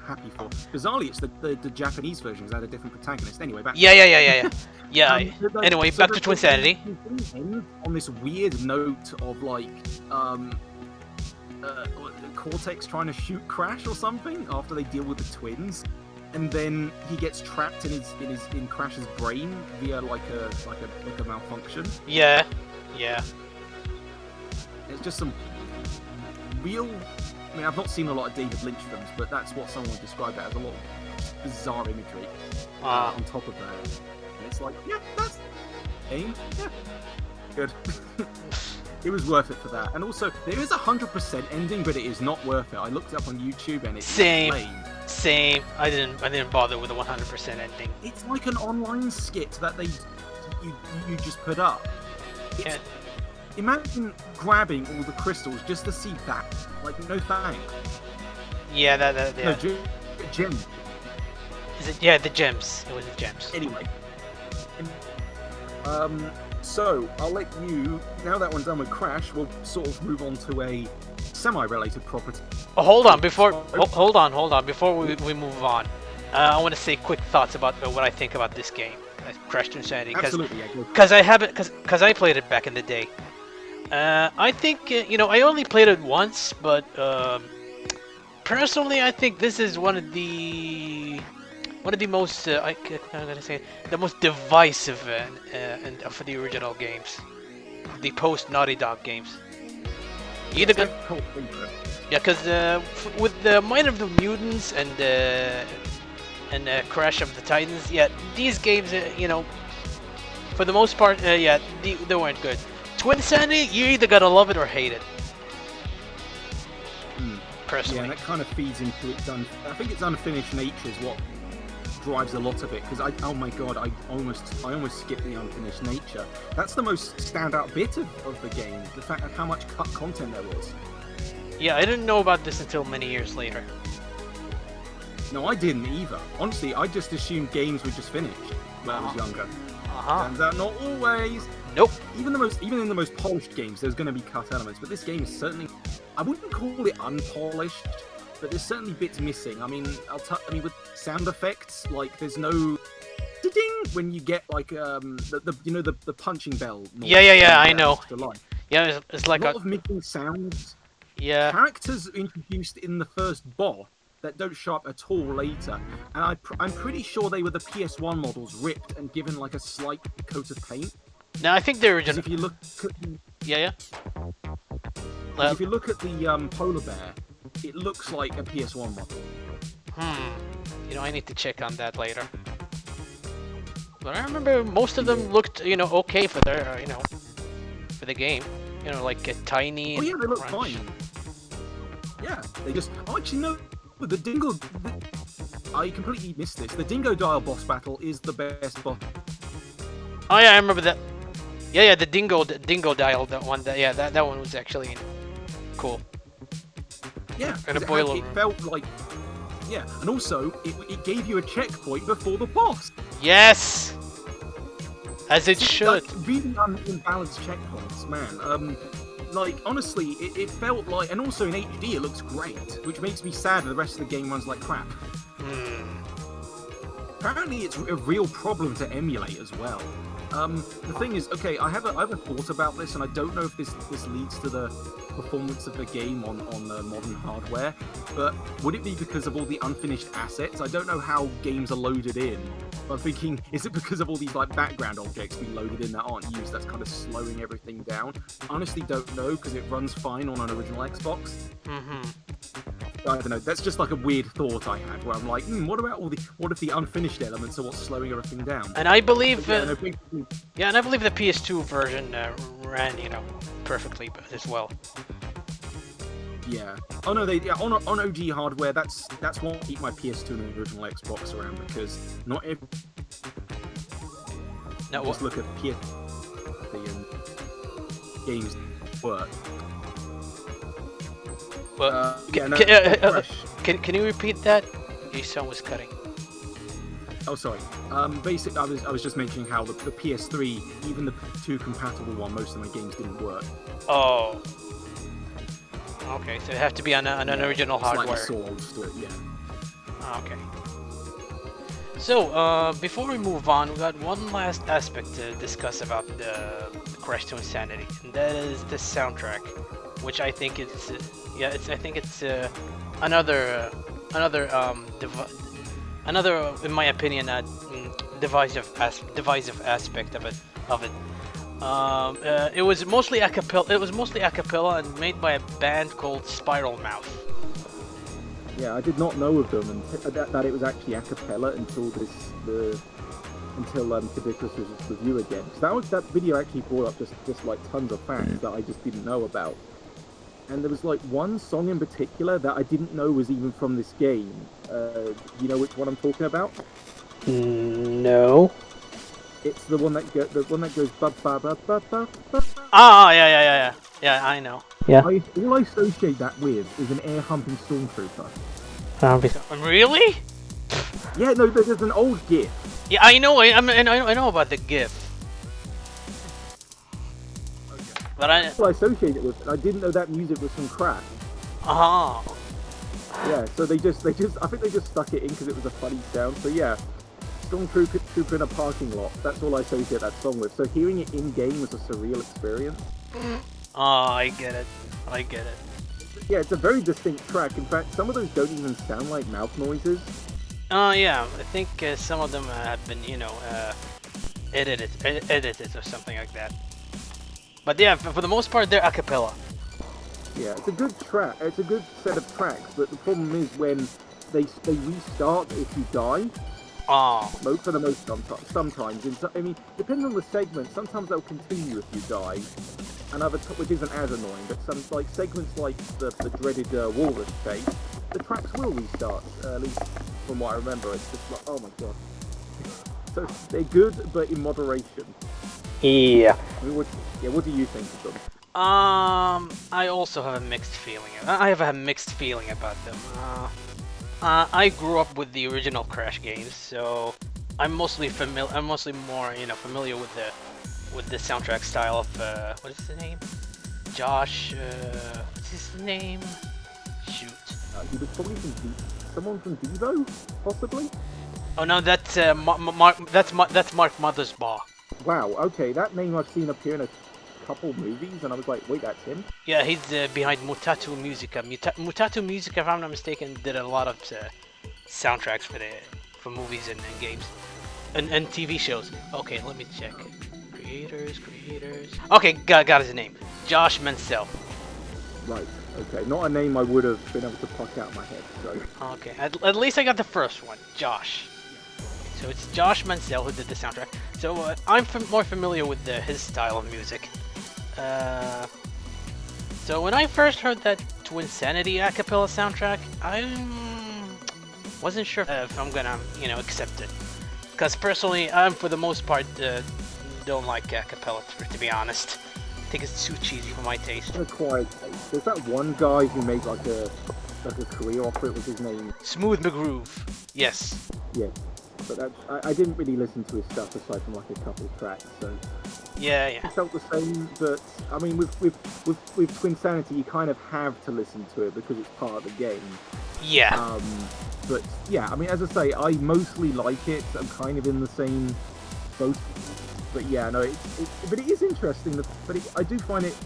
happy for. Bizarrely, it's the Japanese version because I had a different protagonist. Anyway, back. Yeah. Anyway, back to Twinsanity. On this weird note of like, Cortex trying to shoot Crash or something after they deal with the twins, and then he gets trapped in Crash's brain via like a malfunction. Yeah. It's just some real. I mean, I've not seen a lot of David Lynch films, but that's what someone would describe it as, a lot of bizarre imagery on top of that. And it's like, yeah, that's game. Yeah, good. It was worth it for that. And also, there is a 100% ending, but it is not worth it. I looked it up on YouTube and it's Same. I didn't bother with the 100% ending. It's like an online skit that you just put up. Imagine grabbing all the crystals just to see that. Like, no thanks. Yeah, No, gems. Is it? Yeah, the gems. It was the gems. Anyway. So, I'll let you, now that one's done with Crash, we'll sort of move on to a semi-related property. Oh, hold on, hold on, before we move on. I want to say quick thoughts about what I think about this game, Crash Twinsanity. Absolutely, because I played it back in the day. I think, I only played it once, but personally, I think this is one of the most, I'm gonna say, the most divisive for the original games, the post Naughty Dog games. Yeah, because with the Might of the Mutants and Crash of the Titans, yeah, these games, for the most part, they weren't good. Twinsanity, you either gotta love it or hate it. Personally. Yeah, and that kind of feeds into its I think its unfinished nature is what drives a lot of it. Because oh my god, I almost skipped the unfinished nature. That's the most standout bit of the game. The fact of how much cut content there was. Yeah, I didn't know about this until many years later. No, I didn't either. Honestly, I just assumed games were just finished when I was younger. Turns out not always. Nope. Even in the most polished games, there's going to be cut elements, but this game is certainly, I wouldn't call it unpolished, but there's certainly bits missing. I mean, with sound effects, like there's no ding when you get like the punching bell noise. Yeah, I know. Yeah, it's like a lot of missing sounds. Yeah. Characters introduced in the first boss that don't show up at all later, and I'm pretty sure they were the PS1 models ripped and given like a slight coat of paint. No, I think the original. If you look at if you look at the polar bear, it looks like a PS1 model. I need to check on that later. But I remember most of them looked, okay for their, for the game. Like tiny. Oh yeah, they look crunch. fine. Yeah, they just. Oh, actually no. The Dingo. I completely missed this. The Dingo Dial boss battle is the best boss. Oh yeah, I remember that. Yeah, the Dingo Dial, that one. That one was actually cool. Yeah, and a boiler room. It felt like. Yeah, and also it gave you a checkpoint before the boss. Yes, as it should. Like, really imbalanced checkpoints, man. Like honestly, it felt like, and also in HD it looks great, which makes me sad that the rest of the game runs like crap. Apparently, it's a real problem to emulate as well. The thing is, okay, I have a thought about this, and I don't know if this leads to the performance of the game on modern hardware, but would it be because of all the unfinished assets? I don't know how games are loaded in. I'm thinking, is it because of all these like background objects being loaded in that aren't used that's kind of slowing everything down? Honestly, don't know, because it runs fine on an original Xbox. I don't know. That's just like a weird thought I had, where I'm like, what if the unfinished elements are what's slowing everything down? And I believe, and I believe the PS2 version ran, perfectly as well. Yeah. Oh no, on OG hardware. That's what keep my PS2 and the original Xbox around, because not every just look at PS and games work. Well, can you repeat that? Your sound was cutting. Oh, sorry. Basically, I was just mentioning how the PS3, even the two compatible one, most of my games didn't work. Oh. Okay, so it have to be on an original hardware. Yeah. Okay. So, before we move on, we got one last aspect to discuss about the Crash Twinsanity, and that is the soundtrack, which I think it's another in my opinion divisive aspect of it. It was mostly a cappella and made by a band called Spyro. Yeah, I did not know of them, and that it was actually a cappella until Cadicus' review again. Because that video actually brought up just like tons of facts that I just didn't know about. And there was like one song in particular that I didn't know was even from this game. You know which one I'm talking about? No. It's the one that goes ba ba ba ba ba ba. Ah, yeah, I know. Yeah. All I associate that with is an air humping stormtrooper. Really? Yeah, no, there's an old GIF. Yeah, I know. I know about the GIF. Okay. But I associate it with. I didn't know that music was from Crash. Yeah, so I think they just stuck it in because it was a funny sound. So yeah, Stormtrooper in a parking lot. That's all I associate that song with. So hearing it in game was a surreal experience. Oh, I get it. Yeah, it's a very distinct track. In fact, some of those don't even sound like mouth noises. Oh yeah, I think some of them have been, edited or something like that. But yeah, for the most part, they're a cappella. Yeah, it's a good track. It's a good set of tracks, but the problem is when they restart if you die. Oh. For the most sometimes. I mean, depending on the segment, sometimes they'll continue if you die. Which isn't as annoying, but some segments like the dreaded walrus chase, the tracks will restart. At least from what I remember, it's just like, oh my god. So they're good, but in moderation. Yeah. I mean, what do you think of them? I also have a mixed feeling. I have a mixed feeling about them. I grew up with the original Crash games, so I'm mostly more familiar with the soundtrack style of what is his name? Josh. What's his name? Shoot. He was probably someone from Devo, possibly. Oh no, that's Mark Mothersbaugh. Wow. Okay, that name I've seen appear in a couple movies, and I was like, wait, that's him? Yeah, he's behind Mutatu Musica. Mutatu Musica, if I'm not mistaken, did a lot of soundtracks for movies and games and TV shows. Okay, let me check. Creators. Okay, got his name. Josh Mansell. Right. Okay, not a name I would have been able to pluck out of my head. So. Okay, at least I got the first one, Josh. So it's Josh Mansell who did the soundtrack. So I'm more familiar with his style of music. So when I first heard that Twinsanity a cappella soundtrack, I wasn't sure if I'm gonna, accept it. Because personally, for the most part, don't like a cappella, to be honest. I think it's too cheesy for my taste. An acquired taste. There's that one guy who made like a career off it. What's his name? Smooth McGroove. Yes. Yeah. But I didn't really listen to his stuff aside from like a couple of tracks, so yeah. It felt the same, but I mean with Twinsanity you kind of have to listen to it because it's part of the game. Yeah. But yeah, I mean as I say, I mostly like it. I'm kind of in the same boat. But yeah, no, but it is interesting. I do find it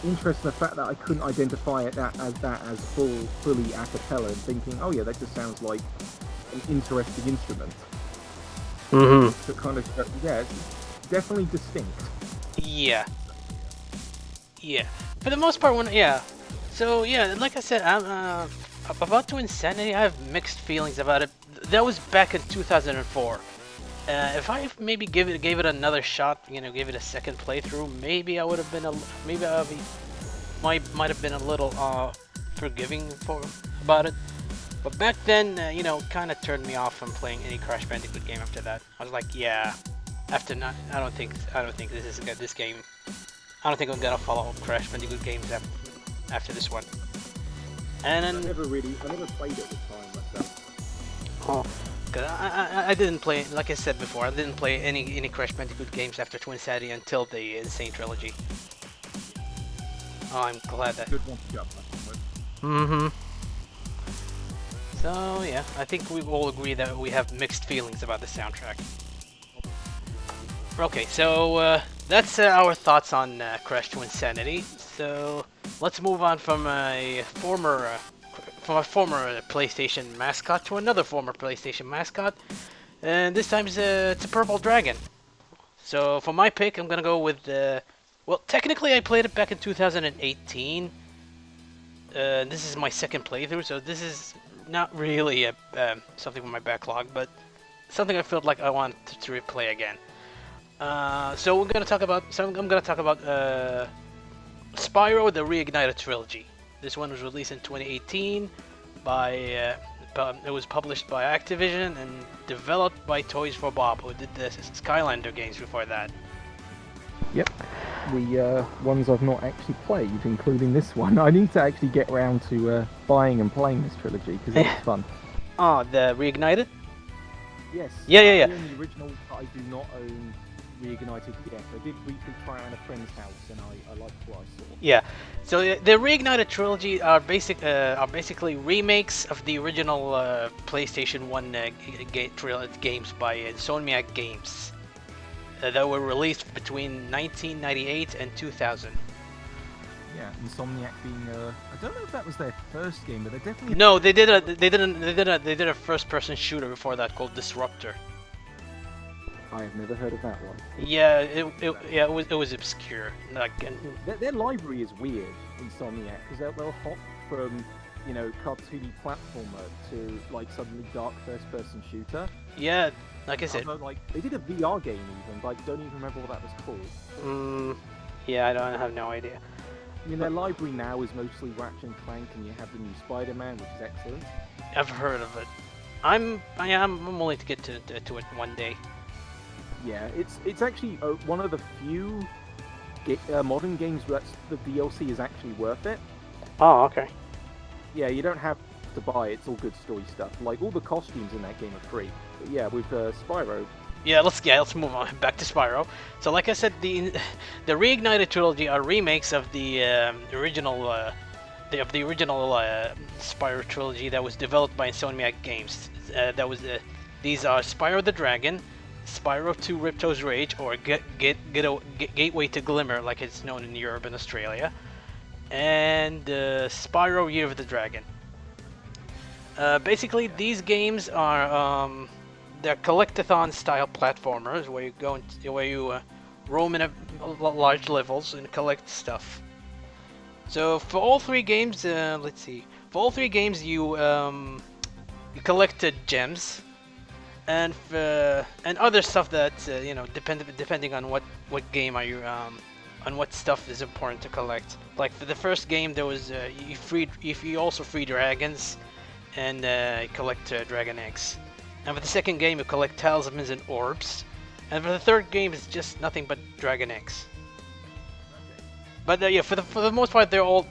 interesting the fact that I couldn't identify it as fully a cappella and thinking, oh yeah, that just sounds like an interesting instrument. So kind of, yeah, it's definitely distinct. Yeah. For the most part, So yeah, like I said, I'm about Twinsanity. I have mixed feelings about it. That was back in 2004. If I maybe gave it another shot, give it a second playthrough, maybe I would have been might have been a little forgiving about it. But back then, kind of turned me off from playing any Crash Bandicoot game after that. I was like, yeah, after not, I don't think this is good. This game, I don't think I'm gonna follow Crash Bandicoot games after this one. And then I never played it at the time myself. Oh, cause I didn't play, like I said before, I didn't play any Crash Bandicoot games after Twinsanity until the Insane Trilogy. Oh, I'm glad that. Good one to jump. Mm-hmm. So yeah, I think we all agree that we have mixed feelings about the soundtrack. Okay, so that's our thoughts on Crash Twinsanity. So let's move on from a former PlayStation mascot to another former PlayStation mascot, and this time it's a Purple Dragon. So for my pick, I'm gonna go with well, technically I played it back in 2018. This is my second playthrough, so this is not really something from my backlog, but something I felt like I wanted to replay again. So I'm gonna talk about Spyro: The Reignited Trilogy. This one was released in 2018 it was published by Activision and developed by Toys for Bob, who did the Skylander games before that. Yep, the ones I've not actually played, including this one. I need to actually get around to buying and playing this trilogy because it's fun. Oh, the Reignited? Yes. Yeah. I own the original, but I do not own Reignited yet. I did briefly try around a friend's house, and I liked what I saw. Yeah. So the Reignited trilogy are basically remakes of the original PlayStation 1 games by Insomniac Games that were released between 1998 and 2000. Yeah, Insomniac being I don't know if that was their first game, but they definitely. No, they did a first-person shooter before that called Disruptor. I have never heard of that one. Yeah, it was obscure. Like, Their library is weird, Insomniac, because they'll hop from, cartoony platformer to like suddenly dark first-person shooter. Yeah, like I said. Although, like, they did a VR game even, but I don't even remember what that was called. Yeah, I have no idea. I mean, their library now is mostly Ratchet and Clank, and you have the new Spider-Man, which is excellent. I've heard of it. I'm willing to get to it one day. Yeah, it's actually one of the few modern games where the DLC is actually worth it. Oh, okay. Yeah, you don't have to buy it, it's all good story stuff. Like, all the costumes in that game are free. But yeah, with Spyro... Yeah, let's move on back to Spyro. So, like I said, the Reignited trilogy are remakes of the original Spyro trilogy that was developed by Insomniac Games. These are Spyro the Dragon, Spyro 2 Ripto's Rage, or Gateway to Glimmer, like it's known in Europe and Australia, and Spyro Year of the Dragon. Basically, these games are they're collectathon-style platformers where you roam in large levels and collect stuff. So for all three games, let's see. For all three games, you collected gems and other stuff that depending on what game are you on what stuff is important to collect. Like for the first game, there was you also free dragons and collect dragon eggs. And for the second game, you collect talismans and orbs. And for the third game, it's just nothing but dragon eggs. But yeah, for the most part, they're all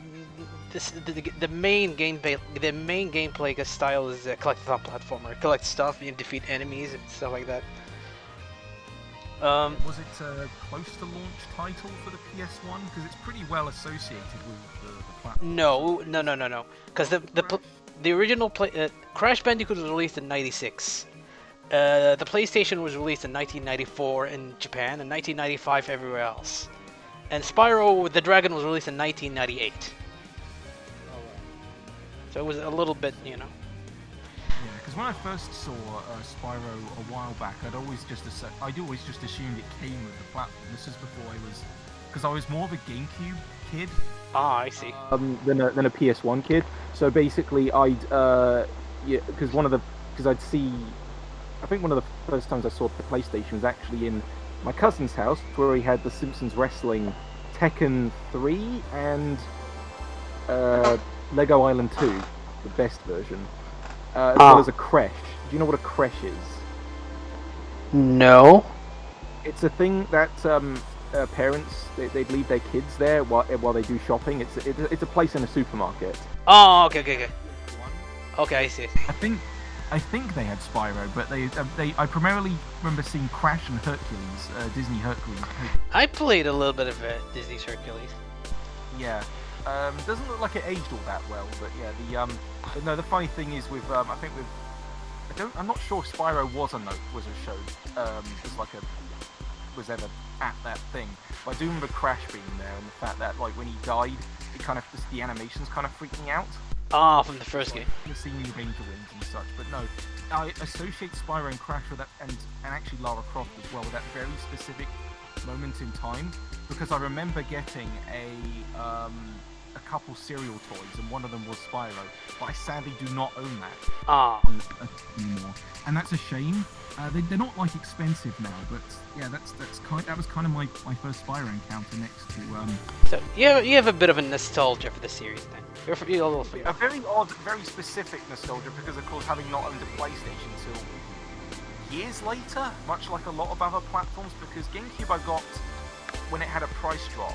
the main gameplay style is a collectathon platformer. Collect stuff, you defeat enemies and stuff like that. Was it a close to launch title for the PS1? Because it's pretty well associated with the platform. No. Because the original Crash Bandicoot was released in '96. The PlayStation was released in 1994 in Japan and 1995 everywhere else. And Spyro the Dragon was released in 1998. So it was a little bit, Yeah, because when I first saw Spyro a while back, I'd always just assumed it came with the platform. This is before because I was more of a GameCube kid. Ah, I see. Than a PS1 kid. So basically, because I'd see. I think one of the first times I saw the PlayStation was actually in my cousin's house, where he had the Simpsons Wrestling, Tekken 3, and Lego Island 2, the best version, as well as a creche. Do you know what a creche is? No. It's a thing that parents they'd leave their kids there while they do shopping. It's a place in a supermarket. Oh, okay. Okay, I see. I think they had Spyro, but I primarily remember seeing Crash and Hercules, Disney Hercules. I played a little bit of Disney's Hercules. Yeah. Doesn't look like it aged all that well, but yeah. But no, the funny thing is with I'm not sure if Spyro was a show was ever at that thing. But I do remember Crash being there, and the fact that like when he died, it kind of the animations kind of freaked me out. From the first game. The scene with Ranger Wings and such, but no, I associate Spyro and Crash with that, and actually Lara Croft as well, with that very specific moment in time, because I remember getting a couple cereal toys, and one of them was Spyro, but I sadly do not own that anymore, and that's a shame. They're not like expensive now, but yeah, that was kind of my first Spyro encounter next to. So you have a bit of a nostalgia for the series then. You're a little bit. A very odd, very specific nostalgia, because of course having not owned a PlayStation till years later, much like a lot of other platforms, because GameCube I got when it had a price drop.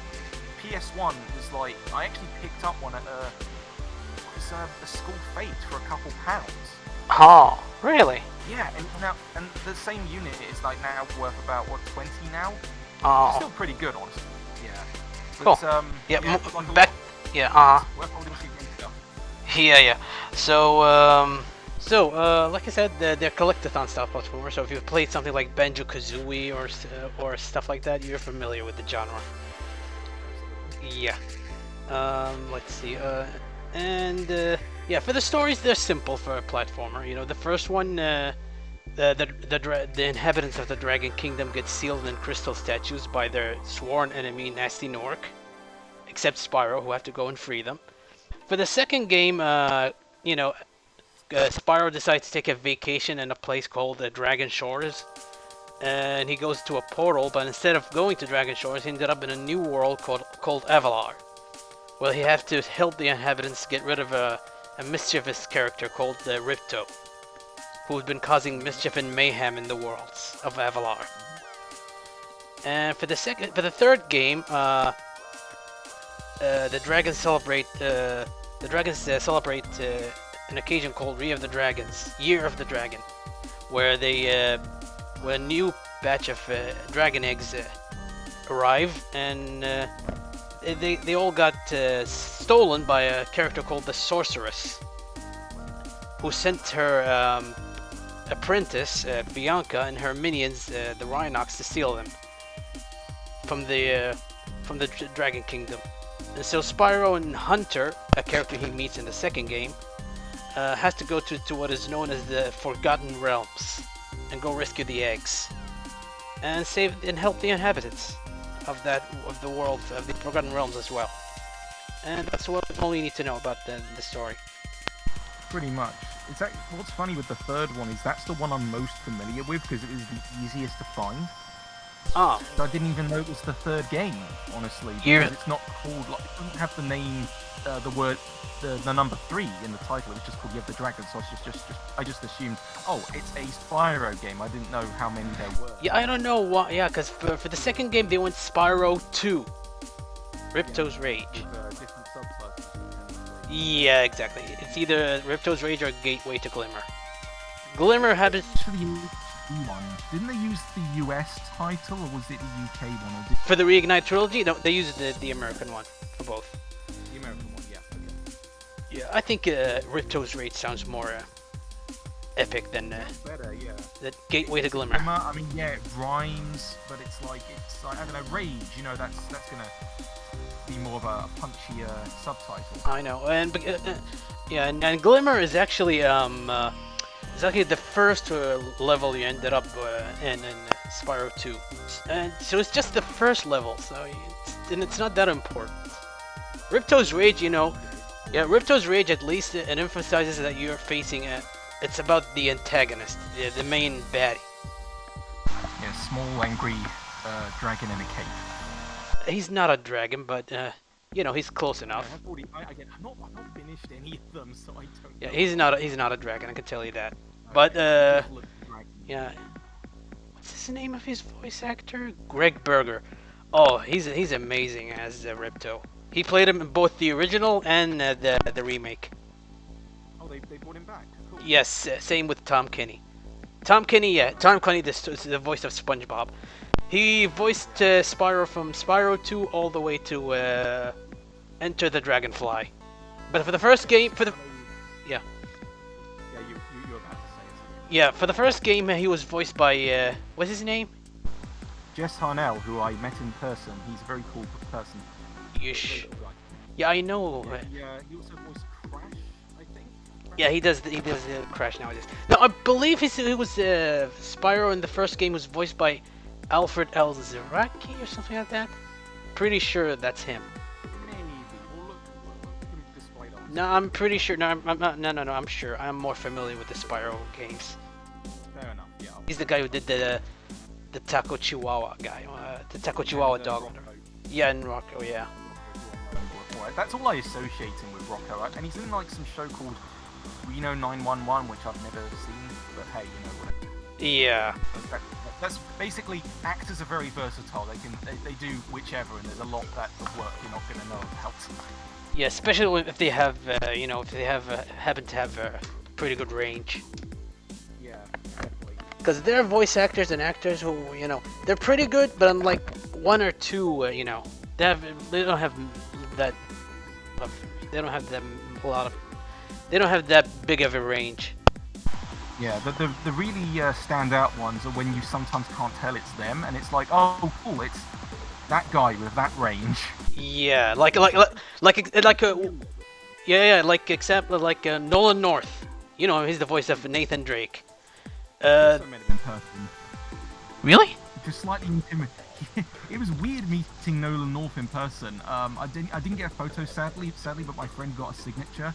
PS1 was like, I actually picked up one at a school fete for a couple pounds. Oh, really? Yeah, and the same unit is like now worth about 20 now. Oh, It's still pretty good, honestly. Yeah. Cool. But, Yeah, back. Yeah. Worth holding stuff. Yeah. So, like I said, they're collectathon style platformers. So if you've played something like Banjo-Kazooie or stuff like that, you're familiar with the genre. Yeah. Let's see. Yeah, for the stories, they're simple for a platformer. You know, the first one, the inhabitants of the Dragon Kingdom get sealed in crystal statues by their sworn enemy, Nasty Nork, except Spyro, who have to go and free them. For the second game, Spyro decides to take a vacation in a place called Dragon Shores, and he goes to a portal, but instead of going to Dragon Shores, he ended up in a new world called Avalar. Well, he has to help the inhabitants get rid of a mischievous character called Ripto, who's been causing mischief and mayhem in the worlds of Avalar. And for the third game, the dragons celebrate an occasion called Year of the Dragon, where a new batch of dragon eggs arrive, and they all got stolen by a character called the Sorceress, who sent her apprentice Bianca and her minions, the Rhinox, to steal them from the Dragon Kingdom. And so Spyro and Hunter, a character he meets in the second game, has to go to what is known as the Forgotten Realms and go rescue the eggs and save and help the inhabitants of the world of the Forgotten Realms as well. And that's all you need to know about the story. Pretty much. What's funny with the third one is that's the one I'm most familiar with, because it was the easiest to find. Ah. So I didn't even know it was the third game, honestly. Because it's not called, like, it doesn't have the name, the number 3 in the title. It's just called Year of the Dragon. So I just assumed, oh, it's a Spyro game. I didn't know how many there were. Yeah, I don't know why. Yeah, because for the second game they went Spyro 2, Ripto's Rage. With, different subtitles. Yeah, exactly. It's either Ripto's Rage or Gateway to Glimmer. Glimmer had it. For the one, didn't they use the US title, or was it the UK one? For the Reignited Trilogy, no, they used the American one for both. The American one, yeah. Okay. Yeah, I think Ripto's Rage sounds more epic than better, yeah. The Gateway to Glimmer. I mean, yeah, it rhymes, but it's like I don't know, Rage. You know, that's gonna be more of a punchier subtitle. I know, and and Glimmer is actually it's actually the first level you ended up in Spyro 2, and so it's just the first level, so it's not that important. Ripto's Rage, Ripto's Rage, at least it emphasizes that you're facing it's about the antagonist, the main baddie. Yeah, small angry dragon in a cape. He's not a dragon, but You know, he's close enough. Again, I've not finished any of them, so I don't. Yeah, know. he's not a dragon. I can tell you that. Okay, But just look at the dragon. yeah. What's the name of his voice actor? Greg Berger. Oh, he's amazing as Ripto. He played him in both the original and the remake. Oh, they brought him back. Cool. Yes, same with Tom Kenny. Tom Kenny, yeah, Tom Kenny, the voice of SpongeBob. He voiced Spyro from Spyro 2 all the way to Enter the Dragonfly. But for the first game, Yeah, you were about to say it. yeah, for the first game he was voiced by what's his name? Jess Harnell, who I met in person. He's a very cool person. Yeah, I know. He also voiced Crash, I think. Yeah, he does Crash nowadays. No, I believe he was Spyro in the first game was voiced by Alfred L. Ziraki or something like that. Pretty sure that's him. Maybe. We'll look displayed on. No, I'm pretty sure. No, no. I'm sure. I'm more familiar with the Spyro games. Fair enough. Yeah. He's the guy who did the Taco Chihuahua guy, the Taco Chihuahua dog. Rocco. Yeah, in Rocco. Yeah. That's all I associate him with, Rocco. And he's in like some show called Reno 911, which I've never seen. But hey, you know whatever. Yeah. That's basically, actors are very versatile. They do whichever, and there's a lot of work you're not going to know about. Yeah, especially if they have, if they have happen to have a pretty good range. Yeah, definitely. Because they're voice actors and actors who, they're pretty good, but unlike one or two, they don't have that big of a range. Yeah, the really standout ones are when you sometimes can't tell it's them, and it's like, oh, cool, it's that guy with that range. Yeah, like example like Nolan North. He's the voice of Nathan Drake. Also met him in person. Really? Just slightly intimidating. It was weird meeting Nolan North in person. I didn't get a photo sadly, but my friend got a signature.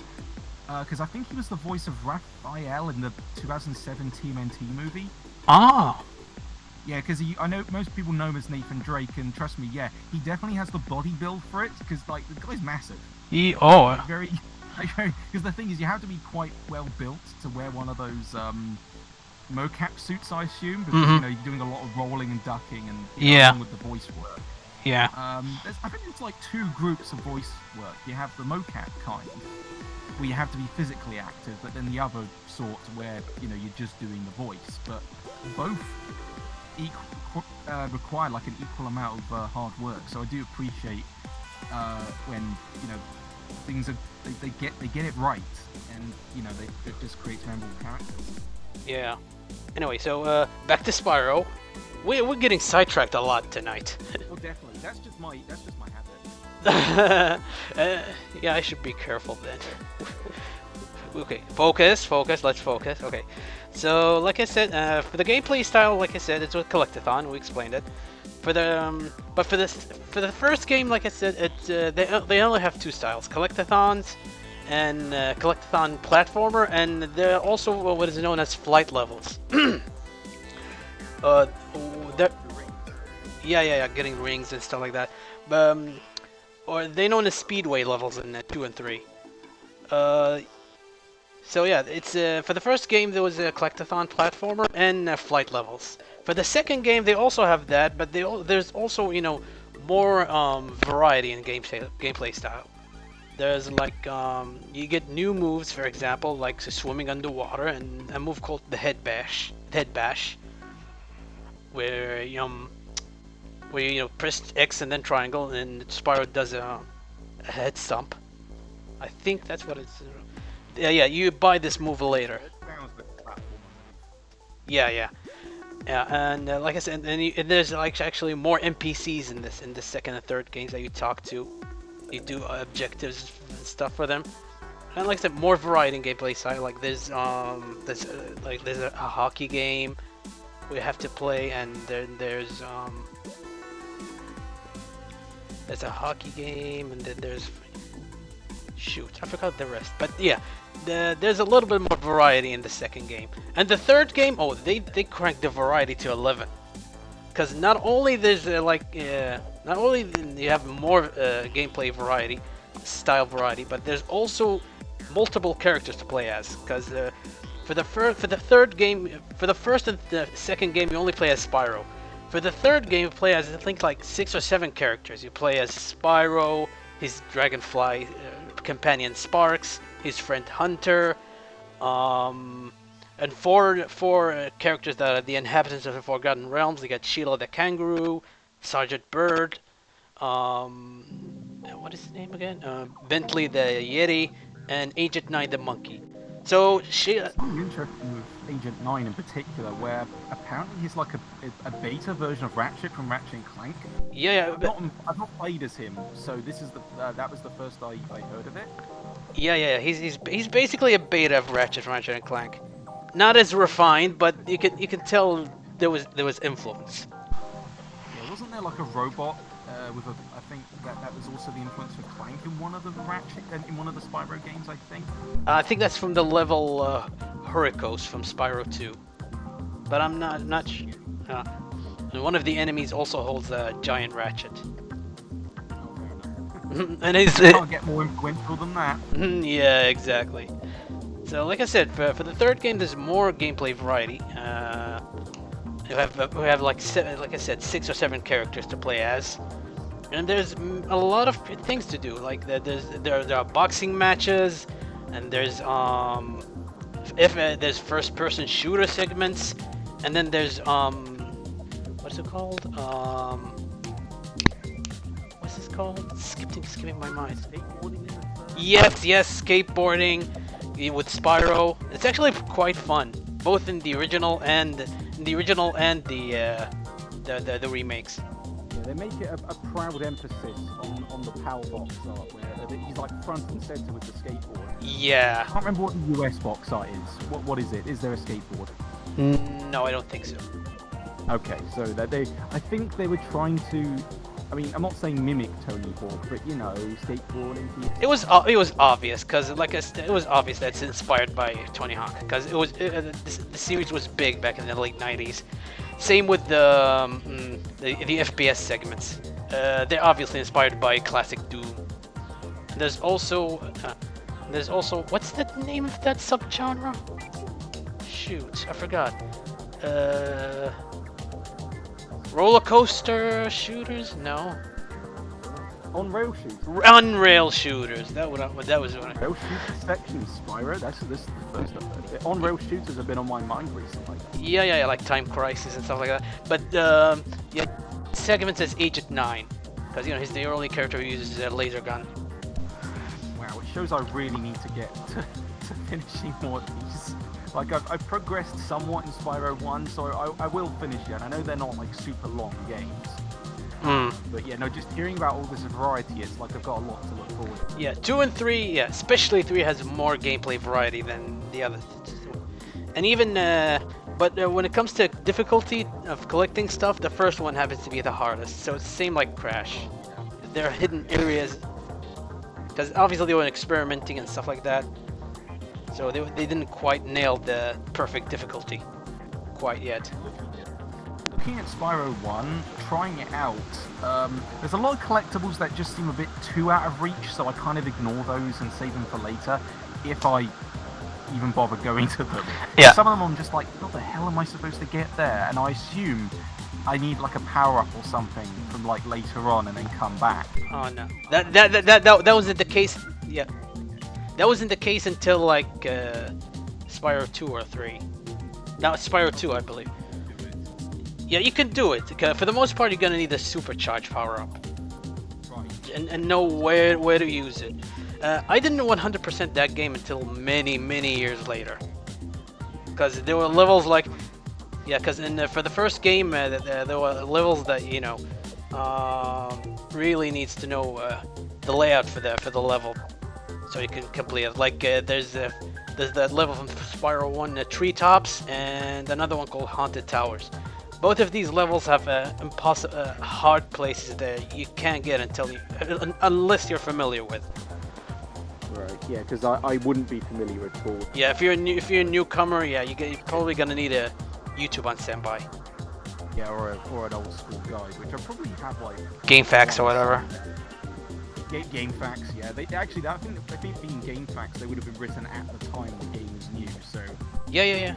Because I think he was the voice of Raphael in the 2007 TMNT movie. Ah. Yeah, because I know most people know him as Nathan Drake, and trust me, yeah, he definitely has the body build for it. Because the guy's massive. Very. Because the thing is, you have to be quite well built to wear one of those mocap suits, I assume, because you're doing a lot of rolling and ducking and along with the voice work. Yeah. I think there's like two groups of voice work. You have the mocap kind, where you have to be physically active, but then the other sort where you're just doing the voice. But both require like an equal amount of hard work. So I do appreciate when things are they get it right, and they just create memorable characters. Yeah. Anyway, so back to Spyro. We're getting sidetracked a lot tonight. Well, definitely. That's just my habit. Yeah, I should be careful then. Okay, focus. Let's focus. Okay, so like I said, for the gameplay style, like I said, it's a collectathon. We explained it. For the for the first game, like I said, it's they only have two styles: collectathons and collectathon platformer, and they're also what is known as flight levels. Yeah, getting rings and stuff like that. Or they known as speedway levels in 2 and 3. So yeah, it's for the first game there was a collectathon platformer and flight levels. For the second game they also have that, but there's also more variety in gameplay style. There's like you get new moves, for example, like swimming underwater, and a move called the head bash, where you press X and then triangle, and Spyro does a head stomp. I think that's what it's. Yeah. You buy this move later. Yeah. And like I said, and there's like actually more NPCs in the second and third games that you talk to. You do objectives and stuff for them. And like I said, more variety in gameplay side. Like there's a hockey game we have to play, and then there's a hockey game, and then there's I forgot the rest. But yeah, there's a little bit more variety in the second game. And the third game, they cranked the variety to 11. because not only there's not only you have more gameplay variety, style variety, but there's also multiple characters to play as. Because for the third game, for the first and the second game, you only play as Spyro. For the third game, you play as I think like 6 or 7 characters. You play as Spyro, his dragonfly companion Sparks, his friend Hunter, and four characters that are the inhabitants of the Forgotten Realms. You got Sheila the Kangaroo, Sergeant Bird, what is his name again? Bentley the Yeti, and Agent 9 the Monkey. So she. Something interesting with Agent 9 in particular, where apparently he's like a beta version of Ratchet from Ratchet and Clank. Yeah, I've not played as him, so this is that was the first I heard of it. Yeah. He's basically a beta of Ratchet from Ratchet and Clank. Not as refined, but you can tell there was influence. Yeah, wasn't there like a robot with a? I think that was also the influence for Clank in one of the in one of the Spyro games. I think that's from the level Hurricos from Spyro 2, but I'm not sure. And one of the enemies also holds a giant Ratchet. And You can't get more influential than that. Yeah, exactly. So, like I said, for the third game, there's more gameplay variety. We have like I said, 6 or 7 characters to play as, and there's a lot of things to do. Like there are boxing matches, and there's there's first-person shooter segments, and then there's what's it called? What's this called? Skipping my mind. Yes, skateboarding with Spyro. It's actually quite fun, both in the original and the remakes. Yeah, they make it a proud emphasis on the power box art, where he's like front and center with the skateboard. Yeah. I can't remember what the US box art is. What is it? Is there a skateboard? No, I don't think so. Okay, so I think they were trying to. I mean, I'm not saying mimic Tony Hawk, but skateboarding. It was obvious, because it was obvious that it's inspired by Tony Hawk, because the series was big back in the late 90s. Same with the FPS segments. They're obviously inspired by classic Doom. There's also what's the name of that subgenre? Shoot, I forgot. Roller coaster shooters? No. On-rail shooters. On-rail shooters. That was what I. Rail shooter section, Spyro. This is the first I've heard of it. On-rail shooters have been on my mind recently. Yeah, like Time Crisis and stuff like that. But segments as Agent 9, because he's the only character who uses a laser gun. Wow, it shows I really need to get to finishing more of these. Like, I've progressed somewhat in Spyro 1, so I will finish it. And I know they're not, like, super long games. But yeah, no, just hearing about all this variety, it's like I've got a lot to look forward to. Yeah, 2 and 3, especially 3 has more gameplay variety than the others. And even, when it comes to difficulty of collecting stuff, the first one happens to be the hardest. So it's the same like Crash. There are hidden areas, because obviously they were experimenting and stuff like that. So they didn't quite nail the perfect difficulty quite yet. Looking at Spyro 1, trying it out, there's a lot of collectibles that just seem a bit too out of reach, so I kind of ignore those and save them for later, if I even bother going to them. Yeah. Some of them I'm just like, what the hell am I supposed to get there? And I assume I need like a power-up or something from like later on and then come back. Oh no, that wasn't the case. Yeah. That wasn't the case until like Spyro 2 or 3. Now it's Spyro 2, I believe. Yeah, you can do it. For the most part, you're gonna need a supercharged power-up, Right. and know where to use it. I didn't 100% that game until many years later, because there were levels like, because for the first game there were levels that really needs to know the layout for the level. So you can complete it. Like there's that level from Spyro 1, Treetops, and another one called Haunted Towers. Both of these levels have hard places that you can't get unless you're familiar with. Right. Yeah, because I wouldn't be familiar at all. Yeah, if you're a newcomer, you're probably gonna need a YouTube on standby. Yeah, or an old school guide, which I probably have like. Game facts or whatever. Game facts, yeah. They actually, I think being game facts, they would have been written at the time the game was new. So. Yeah.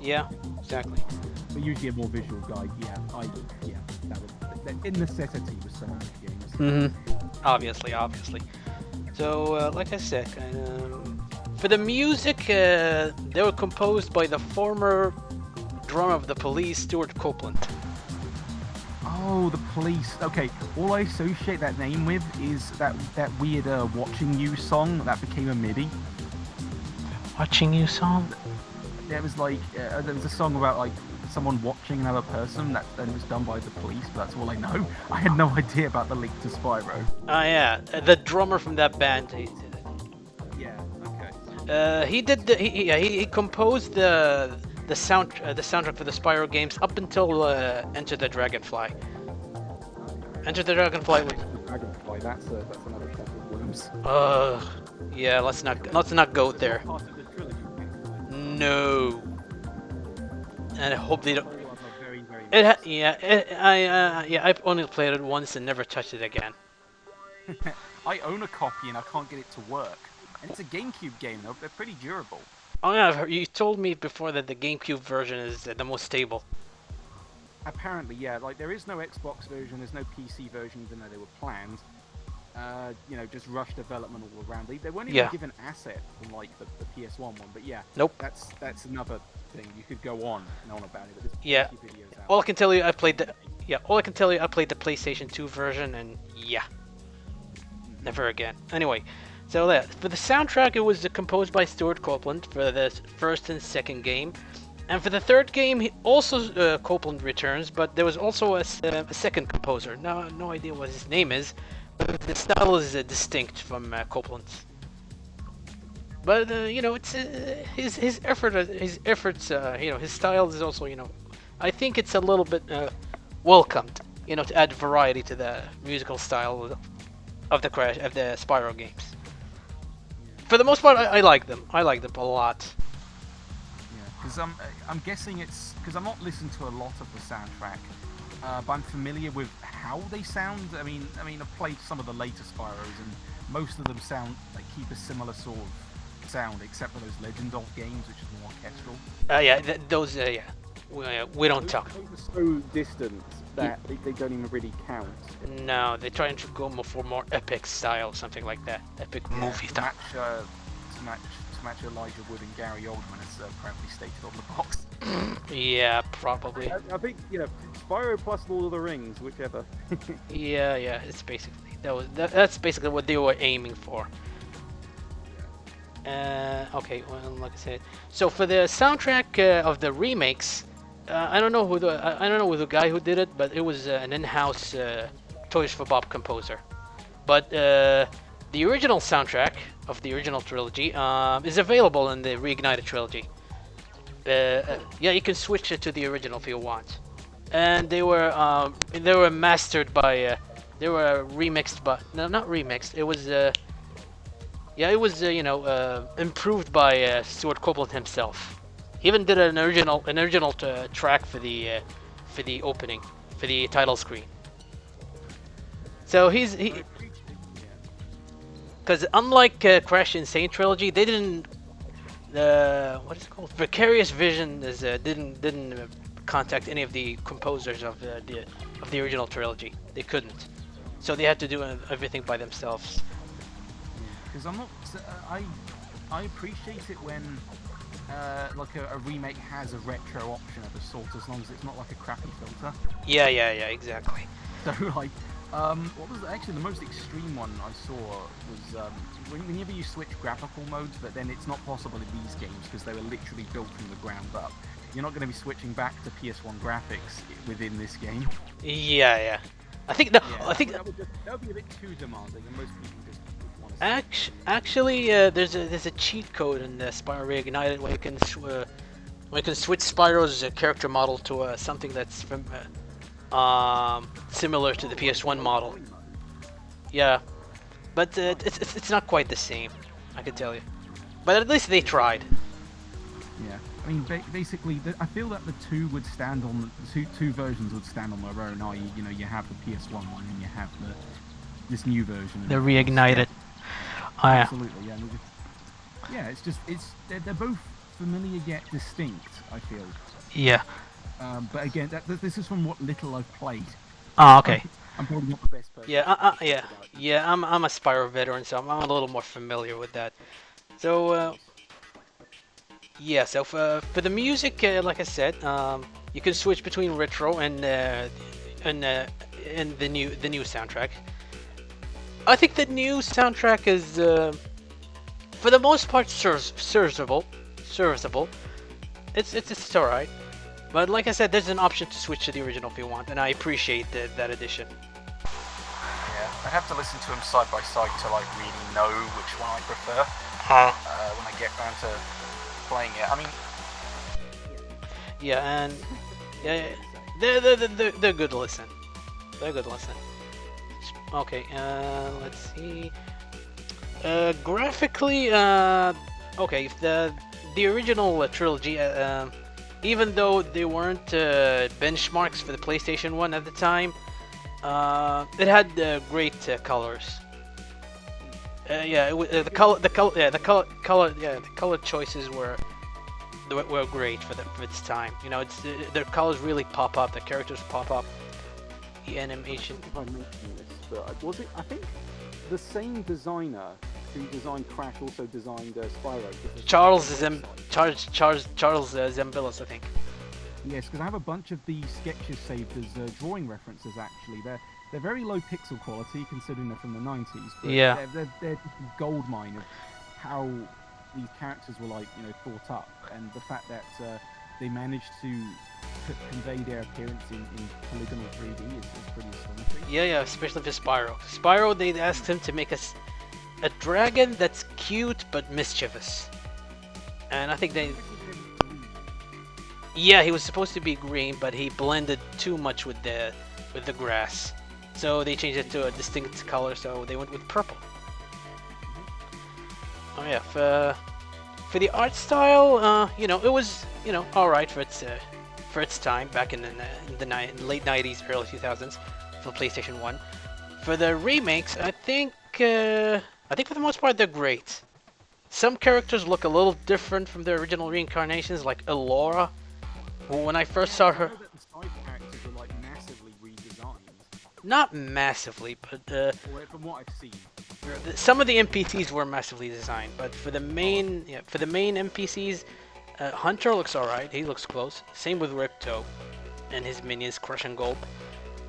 Yeah, exactly. But usually a more visual guide. Yeah, that in necessity with some of the games. Obviously. So, like I said, for the music, they were composed by the former drummer of the Police, Stuart Copeland. Oh, the Police. Okay, all I associate that name with is that weird "Watching You" song that became a MIDI. Watching You song? There was like there was a song about like someone watching another person and it was done by the Police. But that's all I know. I had no idea about the link to Spyro. Yeah, the drummer from that band. He did it. Yeah. Okay. He composed the soundtrack for the Spyro games up until Enter the Dragonfly. Enter the Dragonfly. Dragonfly. That's another shot of worms. Yeah. Let's not go there. Part of the Trilogy. No. And I hope they don't. Very, very I've only played it once and never touched it again. I own a copy and I can't get it to work. And it's a GameCube game though. They're pretty durable. Oh yeah, you told me before that the GameCube version is the most stable. Apparently, yeah. Like there is no Xbox version, there's no PC version, even though they were planned. Just rush development all around. They weren't even given asset from like the PS1 one, but yeah. Nope. That's another thing. You could go on and on about it. But Yeah. All I can tell you, I played the PlayStation 2 version, and yeah, never again. Anyway. So for the soundtrack, it was composed by Stuart Copeland for the first and second game, and for the third game, Copeland returns, but there was also a second composer. No idea what his name is, but the style is distinct from Copeland's. But it's his efforts. His style is also I think it's a little bit welcomed. To add variety to the musical style of the Spyro games. For the most part, I like them. I like them a lot. Yeah, because I'm guessing it's because I'm not listening to a lot of the soundtrack, but I'm familiar with how they sound. I mean, I've played some of the later Spyros, and most of them keep a similar sort of sound, except for those Legend of games, which is more orchestral. Those. We don't talk. Those are so distant that they don't even really count. No, they're trying to go for more epic style, something like that. Epic movie style. To match Elijah Wood and Gary Oldman, as proudly stated on the box. Yeah, probably. I think Spyro plus Lord of the Rings, whichever. Yeah. It's basically that's basically what they were aiming for. Okay, well, like I said, so for the soundtrack of the remakes, I don't know who the guy who did it, but it was an in-house Toys for Bob composer. But the original soundtrack of the original trilogy is available in the Reignited trilogy. You can switch it to the original if you want. And they were mastered by they were remixed, but no, not remixed. It was improved by Stuart Copeland himself. He even did an original track for the opening, for the title screen. So because unlike Crash Insane trilogy, they didn't what is it called? Vicarious Vision didn't contact any of the composers of the original trilogy. They couldn't, so they had to do everything by themselves. Because I appreciate it when like a remake has a retro option of a sort, as long as it's not like a crappy filter. Yeah, exactly. So like, what was actually the most extreme one I saw was whenever you switch graphical modes, but then it's not possible in these games because they were literally built from the ground up. You're not going to be switching back to PS1 graphics within this game. Yeah. I think that would be a bit too demanding, and most people just want to. Actually, there's a cheat code in the Spyro Reignited where you can switch Spyro's character model to something that's from similar to the PS1 model. Yeah, but it's not quite the same, I can tell you. But at least they tried. Yeah, I mean, basically, I feel that the two would stand on two versions would stand on their own. I.e., you have the PS1 one and you have this new version. The Reignited. Oh, yeah. Absolutely, yeah. Yeah, they're both familiar yet distinct. I feel. Yeah. But again, this is from what little I've played. Oh, okay. I'm probably not the best person. Yeah. I'm a Spyro veteran, so I'm a little more familiar with that. So. Yeah, so for the music, like I said, you can switch between retro and the new soundtrack. I think the new soundtrack is, for the most part, serviceable. It's alright, but like I said, there's an option to switch to the original if you want, and I appreciate that addition. Yeah, I have to listen to them side by side to like really know which one I prefer. When I get around to playing it. I mean, yeah, and they're good to listen. They're good to listen. Okay, let's see. Graphically, okay, the original trilogy, even though they weren't benchmarks for the PlayStation 1 at the time, it had great colors. The color choices were great for its time. Their colors really pop up. The characters pop up. The animation. If I'm mentioning this, but was it? I think the same designer who designed Crash also designed Spyro. Charles Zembillis, I think. Yes, because I have a bunch of these sketches saved as drawing references. Actually, they're very low pixel quality considering they're from the 90s. But yeah. They're just a gold mine of how these characters were thought up, and the fact that they managed to convey their appearance in polygonal 3D is pretty astonishing. Yeah, especially for Spyro. Spyro, they asked him to make a dragon that's cute but mischievous, and I think they. Yeah, he was supposed to be green, but he blended too much with the grass. So they changed it to a distinct color, so they went with purple. Oh yeah, for the art style, it was, alright for its time back in the late 90s, early 2000s for PlayStation 1. For the remakes, I think for the most part they're great. Some characters look a little different from their original reincarnations, like Elora. When I first saw her. The side characters are massively redesigned. Not massively, but from what I've seen. Some of the NPCs were massively designed, but for the main NPCs, Hunter looks alright. He looks close. Same with Ripto and his minions, Crush and Gulp.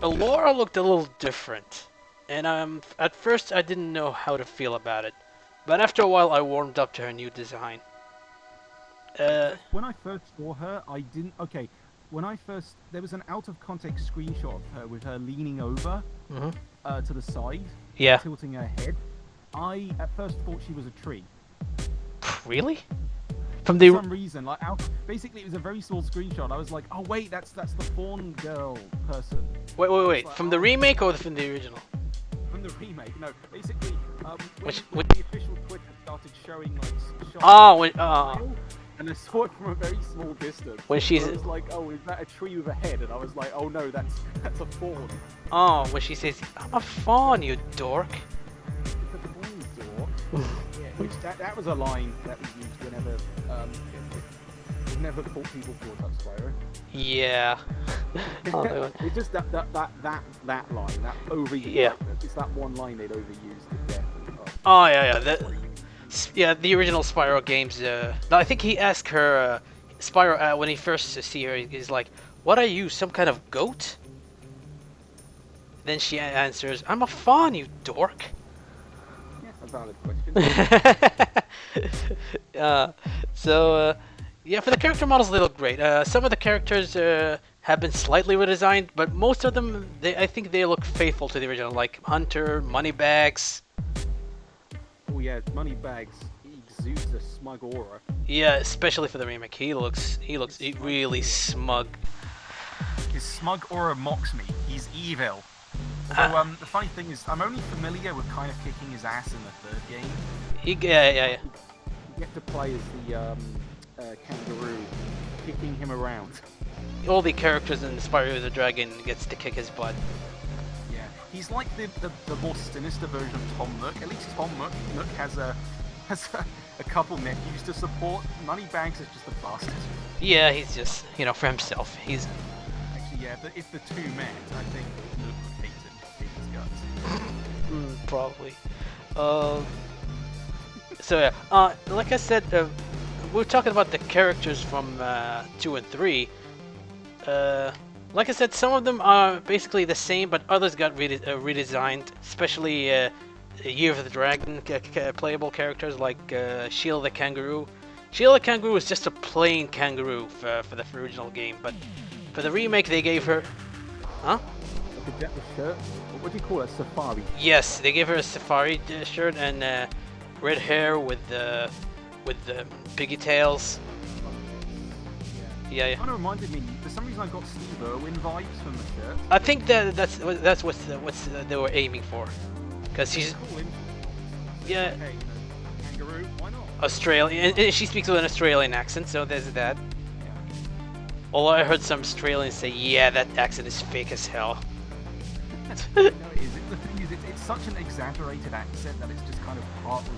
Elora looked a little different, and at first I didn't know how to feel about it, but after a while I warmed up to her new design. When I first saw her, I didn't. Okay, there was an out of context screenshot of her with her leaning over to the side, tilting her head. I at first thought she was a tree. Really? For some reason, basically it was a very small screenshot. I was like, oh wait, that's the Fawn Girl person. Wait. From the remake or from the original? From the remake. No, basically, when the official Twitter started showing shots. And I saw it from a very small distance. When I was like, oh, is that a tree with a head? And I was like, oh no, that's a fawn. Oh, when she says, I'm a fawn, you dork. It's a fawn, dork. Which that was a line that was used whenever people brought up Spyro. Yeah. It's just that line, that overused. Yeah. It's that one line they'd overused to death. Oh yeah. The original Spyro games. I think he asked her, Spyro, when he first see her, he's like, "What are you, some kind of goat?" Then she answers, "I'm a fawn, you dork." Yeah, a valid question. Yeah, for the character models, they look great. Some of the characters have been slightly redesigned, but most of them, I think they look faithful to the original, like Hunter, Moneybags. Oh yeah, Moneybags, he exudes a smug aura. Yeah, especially for the remake. He looks really smug. His smug aura mocks me. He's evil. So the funny thing is, I'm only familiar with kind of kicking his ass in the third game. Yeah. You get to play as kangaroo, kicking him around. All the characters in Spyro the Dragon gets to kick his butt. Yeah, he's like the more sinister version of Tom Nook. At least Tom Nook has a couple nephews to support. Moneybags is just a bastard. Yeah, he's just, for himself. He's... Actually, yeah, if the two met, I think Nook would hate his guts. Probably. So yeah, like I said, we're talking about the characters from 2 and 3. Like I said, some of them are basically the same, but others got redesigned, especially Year of the Dragon playable characters like Sheila the Kangaroo. Sheila the Kangaroo was just a plain kangaroo for the original game, but for the remake they gave her... Huh? Like a shirt? What do you call it? Safari? Yes, they gave her a safari shirt and red hair with the piggy tails. Yeah. Kind of reminded me. For some reason, I got Steve Irwin vibes from the shirt. I think that's what they were aiming for, because she's yeah. Hey, kangaroo, why not? Australian, and she speaks with an Australian accent, so there's that. Yeah. Although I heard some Australians say, yeah, that accent is fake as hell. No, it is. The thing is, it's such an exaggerated accent that it's just kind of part of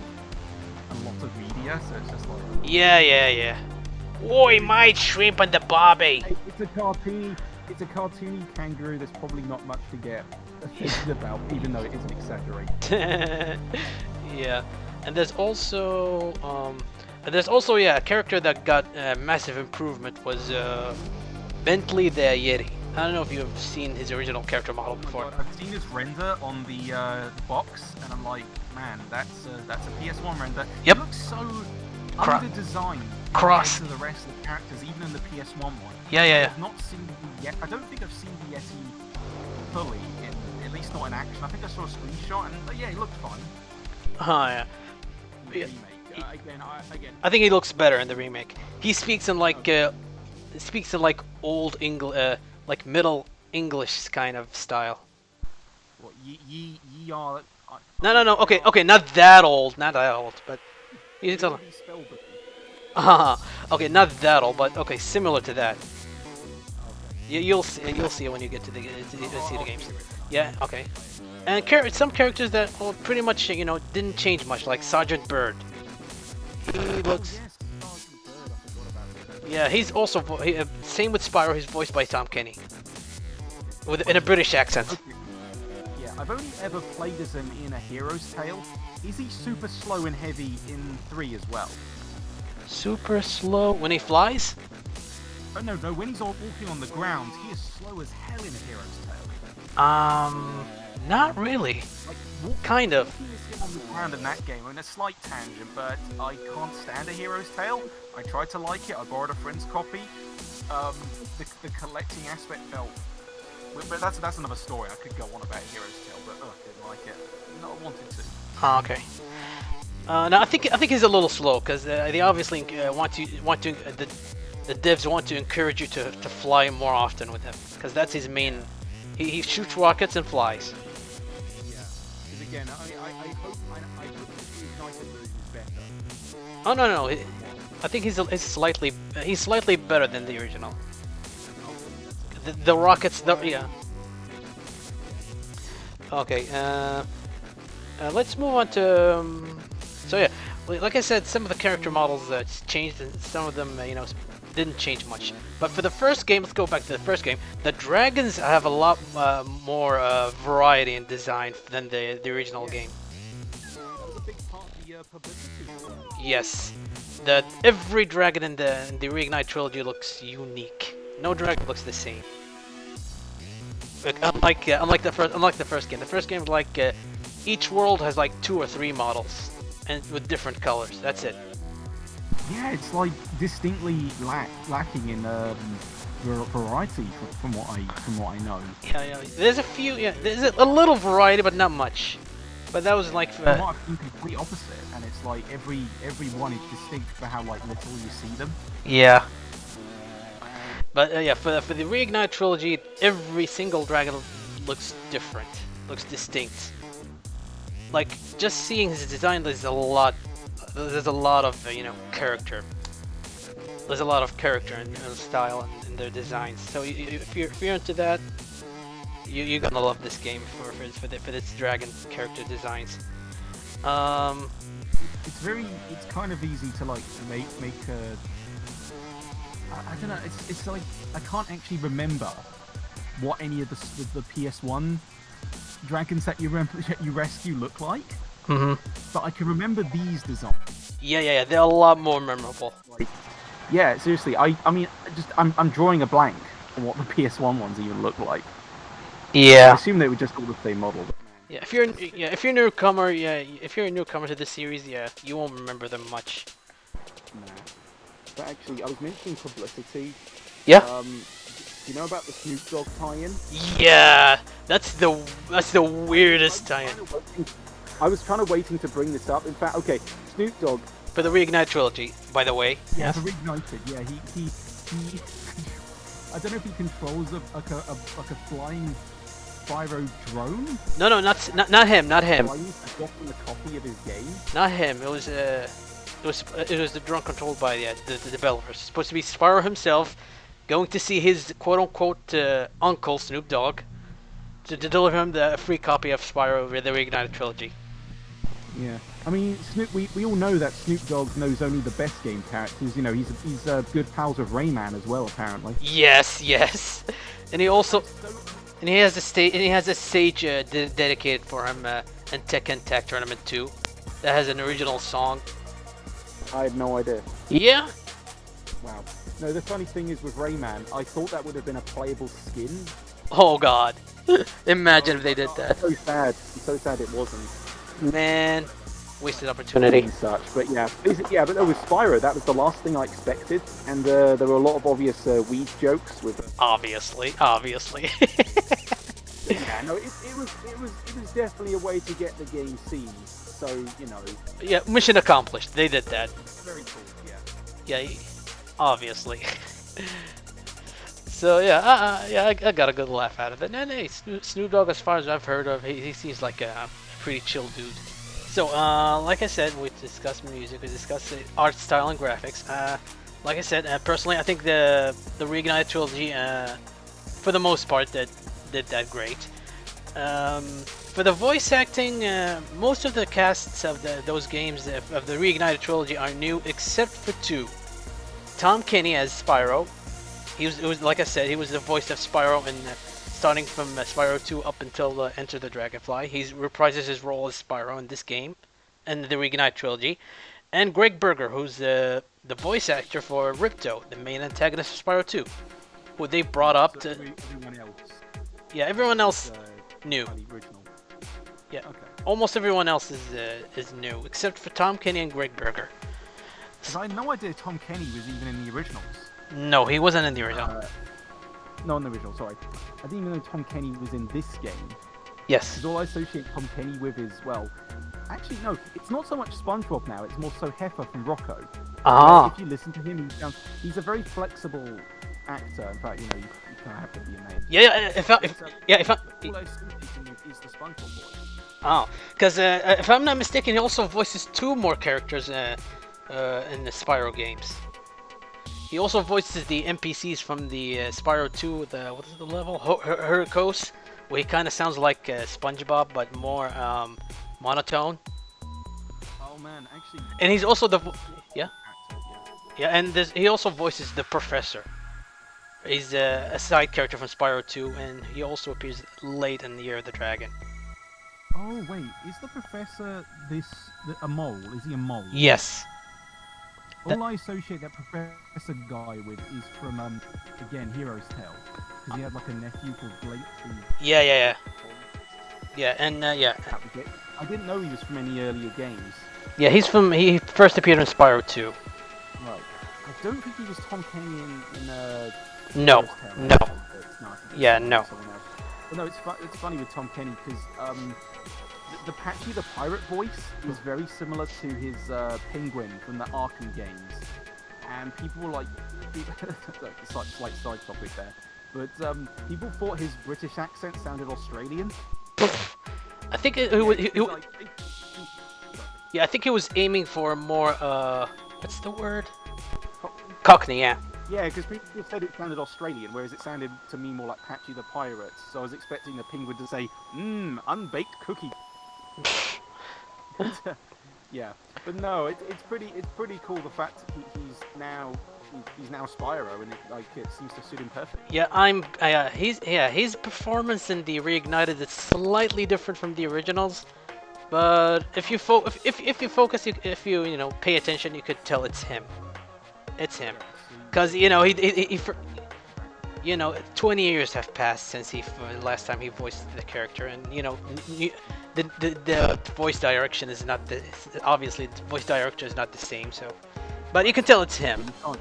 a lot of media, so it's just like... Yeah. Oi, my shrimp and the barbie! It's a cartoony kangaroo. There's probably not much to get offended about, even though it isn't exaggerated. Yeah, and there's also a character that got massive improvement was Bentley the Yeti. I don't know if you've seen his original character model before. Oh my God, I've seen his render on the box, and I'm like, man, that's a PS1 render. Yep. It looks so under-designed Cross. to the rest of the characters, even in the PS1 one. Yeah. I've not seen the Yeti. I don't think I've seen the Yeti fully, at least not in action. I think I saw a screenshot, and yeah, he looked fine. Yeah. Remake. Again. I think he looks better in the remake. He speaks in like old English, like Middle English kind of style. What, ye are... No. Okay, not that old, but he's a... Okay, not that old, but okay, similar to that. Okay. You'll see when you get to see the games. Yeah, okay. And some characters that pretty much didn't change much, like Sergeant Bird. He looks. Yeah, he's also same with Spyro. He's voiced by Tom Kenny, in a British accent. Yeah, I've only ever played as him in A Hero's Tale. Is he super slow and heavy in 3 as well? Super slow when he flies? Oh no, when he's walking on the ground, he is slow as hell in A Hero's Tale. Not really. Like, kind of. On the ground in that game, I mean, a slight tangent, but I can't stand A Hero's Tale. I tried to like it, I borrowed a friend's copy. The collecting aspect felt... But that's another story. I could go on about A Hero's Tale, but didn't like it. No, I wanted to. Oh, okay. No, I think he's a little slow because they obviously the devs want to encourage you to fly more often with him because that's his main. He shoots rockets and flies. Yeah. Because again, I hope the Reignited version is better. Oh no, I think he's slightly better than the original. The rockets, yeah. Okay. Let's move on to. So yeah, like I said, some of the character models changed, and some of them, didn't change much. But for the first game, let's go back to the first game. The dragons have a lot more variety in design than the original game. That was a big part of the publicity. Yes, that every dragon in the Reignited Trilogy looks unique. No dragon looks the same. Unlike the first game. The first game was like each world has like 2 or 3 models, and with different colors. That's it. Yeah, it's like distinctly lacking in variety from what I know. Yeah. There's a few. Yeah, there's a little variety, but not much. But that was like. From what I've seen, complete opposite, and it's like every one is distinct for how like little you see them. Yeah. But yeah, for the Reignited Trilogy, every single dragon looks different, looks distinct. Like just seeing his design, there's a lot of character. there's a lot of character and style in their designs. So if you're into that, you're gonna love this game for its dragon character designs. It's kind of easy to like make I don't know. It's like I can't actually remember what any of the PS1 dragons that you rescue look like. But I can remember these designs. Yeah. They're a lot more memorable. Yeah, seriously. I mean, I'm drawing a blank on what the PS1 ones even look like. Yeah. I assume they were just all the same model. Yeah, if you're a newcomer, if you're a newcomer to this series, you won't remember them much. No. But actually, I was mentioning publicity. Yeah. Do you know about the Snoop Dogg tie-in? Yeah, that's the weirdest tie-in. I was kind of waiting to bring this up. In fact, okay, Snoop Dogg. For the Reignited Trilogy, by the way. Yeah, the Reignited. Yeah, he I don't know if he controls a flying Spyro drone. No, not him. Not him. I used to drop in a copy of his game. Not him. It was the drone controlled by the developers. It's supposed to be Spyro himself, going to see his quote-unquote uncle Snoop Dogg, to deliver him the free copy of Spyro with the Reignited Trilogy. Yeah, I mean, we all know that Snoop Dogg knows only the best game characters. You know, he's good pals with Rayman as well, apparently. Yes, and he also has a stage dedicated for him in Tekken Tag Tournament 2 that has an original song. I had no idea. Yeah. Wow. No, the funny thing is with Rayman, I thought that would have been a playable skin. Oh God! Imagine if they did that. So sad. I'm so sad it wasn't. Man, wasted opportunity. And such, but yeah, but no, with Spyro, that was the last thing I expected, and there were a lot of obvious weed jokes with. Obviously. Yeah, no, it was definitely a way to get the game seen. So you know. Yeah, mission accomplished. They did that. Very cool. Yeah. Yeah, obviously. So yeah, I got a good laugh out of it. And hey, Snoop Dogg, as far as I've heard of, he seems like a pretty chill dude. So, like I said, we discussed music, we discussed the art style and graphics. Like I said, personally, I think the Reignited Trilogy, for the most part, did that great. For the voice acting, most of the casts of those games of the Reignited Trilogy are new, except for two. Tom Kenny as Spyro. It was like I said, he was the voice of Spyro starting from Spyro 2 up until Enter the Dragonfly. He reprises his role as Spyro in this game and the Reignited Trilogy. And Greg Berger, who's the voice actor for Ripto, the main antagonist of Spyro 2, who they brought up to. Everyone else. Yeah, everyone else new. Original. Yeah, okay. Almost everyone else is new except for Tom Kenny and Greg Berger. Because I had no idea Tom Kenny was even in the originals. No, he wasn't in the original. No, in the original, sorry. I didn't even know Tom Kenny was in this game. Yes. Because all I associate Tom Kenny with is, well... Actually, no, it's not so much SpongeBob now, it's more so Heifer from Rocco. Ah. If you listen to him, he's a very flexible actor. In fact, you kind of have to be a man. Yeah, if I... All I associate him with is the SpongeBob voice. Oh, because if I'm not mistaken, he also voices two more characters in the Spyro games. He also voices the NPCs from the Spyro 2, what is the level? Hurricos, where he kind of sounds like SpongeBob, but more monotone. Oh man, actually... And he's also the... Yeah, and he also voices the Professor. He's a side character from Spyro 2, and he also appears late in the Year of the Dragon. Oh wait, is the Professor a mole? Is he a mole? Yes. All I associate that Professor guy with is from, again, Hero's Tale. Because he had like a nephew called Blake who... Yeah, and yeah. I didn't know he was from any earlier games. Yeah, he first appeared in Spyro 2. Right. I don't think he was Tom Kenny in No, Hero's Tale. no. Yeah, no. Well, no, it's funny with Tom Kenny because the Patchy the Pirate voice is very similar to his Penguin from the Arkham games, and people were like, slight side topic there, but people thought his British accent sounded Australian. I think I think he was aiming for more what's the word? Cockney, yeah. Yeah, because people said it sounded Australian, whereas it sounded to me more like Patchy the Pirate. So I was expecting the penguin to say, unbaked cookie. Yeah, but no, it's pretty cool the fact he's now Spyro, and it seems to suit him perfectly. Yeah, his performance in the Reignited is slightly different from the originals, but if you focus, if you pay attention, you could tell it's him. It's him, because he 20 years have passed since last time he voiced the character, and the voice direction is not obviously the voice director is not the same, so, but you can tell it's him. You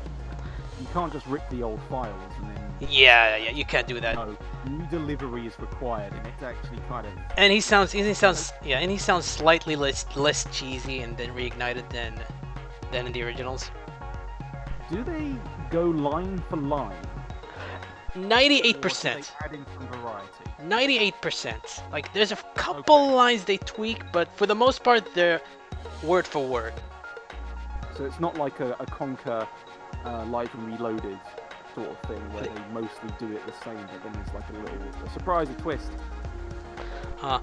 can't just rip the old files and then. Yeah, you can't do that. No, new delivery is required, and it's actually kind of. And he sounds slightly less cheesy and then Reignited than in the originals. Do they go line for line? 98%. Adding some variety. 98%. Like, there's a couple lines they tweak, but for the most part, they're word for word. So it's not like a Conquer Live and Reloaded sort of thing, where they mostly do it the same, but then there's like a surprise, a twist. I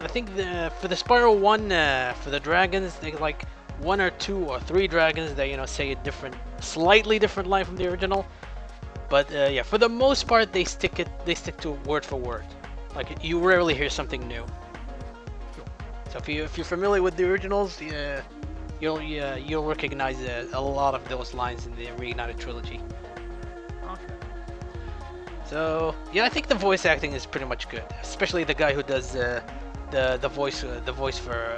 think for the Spyro 1, for the dragons, they like 1 or 2 or 3 dragons that say a slightly different line from the original. But yeah, for the most part, they stick to word for word. Like, you rarely hear something new. So if you're familiar with the originals, you'll recognize a lot of those lines in the Reignited Trilogy. Okay. So yeah, I think the voice acting is pretty much good, especially the guy who does the voice for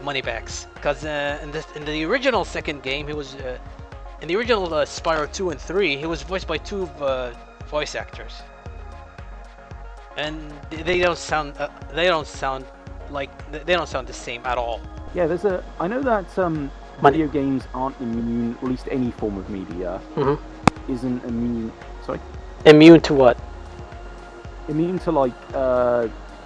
Moneybags. Because in the original second game, he was in the original Spyro 2 and 3, he was voiced by 2 voice actors, and they don't sound the same at all. Yeah, I know that video games aren't immune, at least any form of media isn't immune. Sorry. Immune to what? Immune to like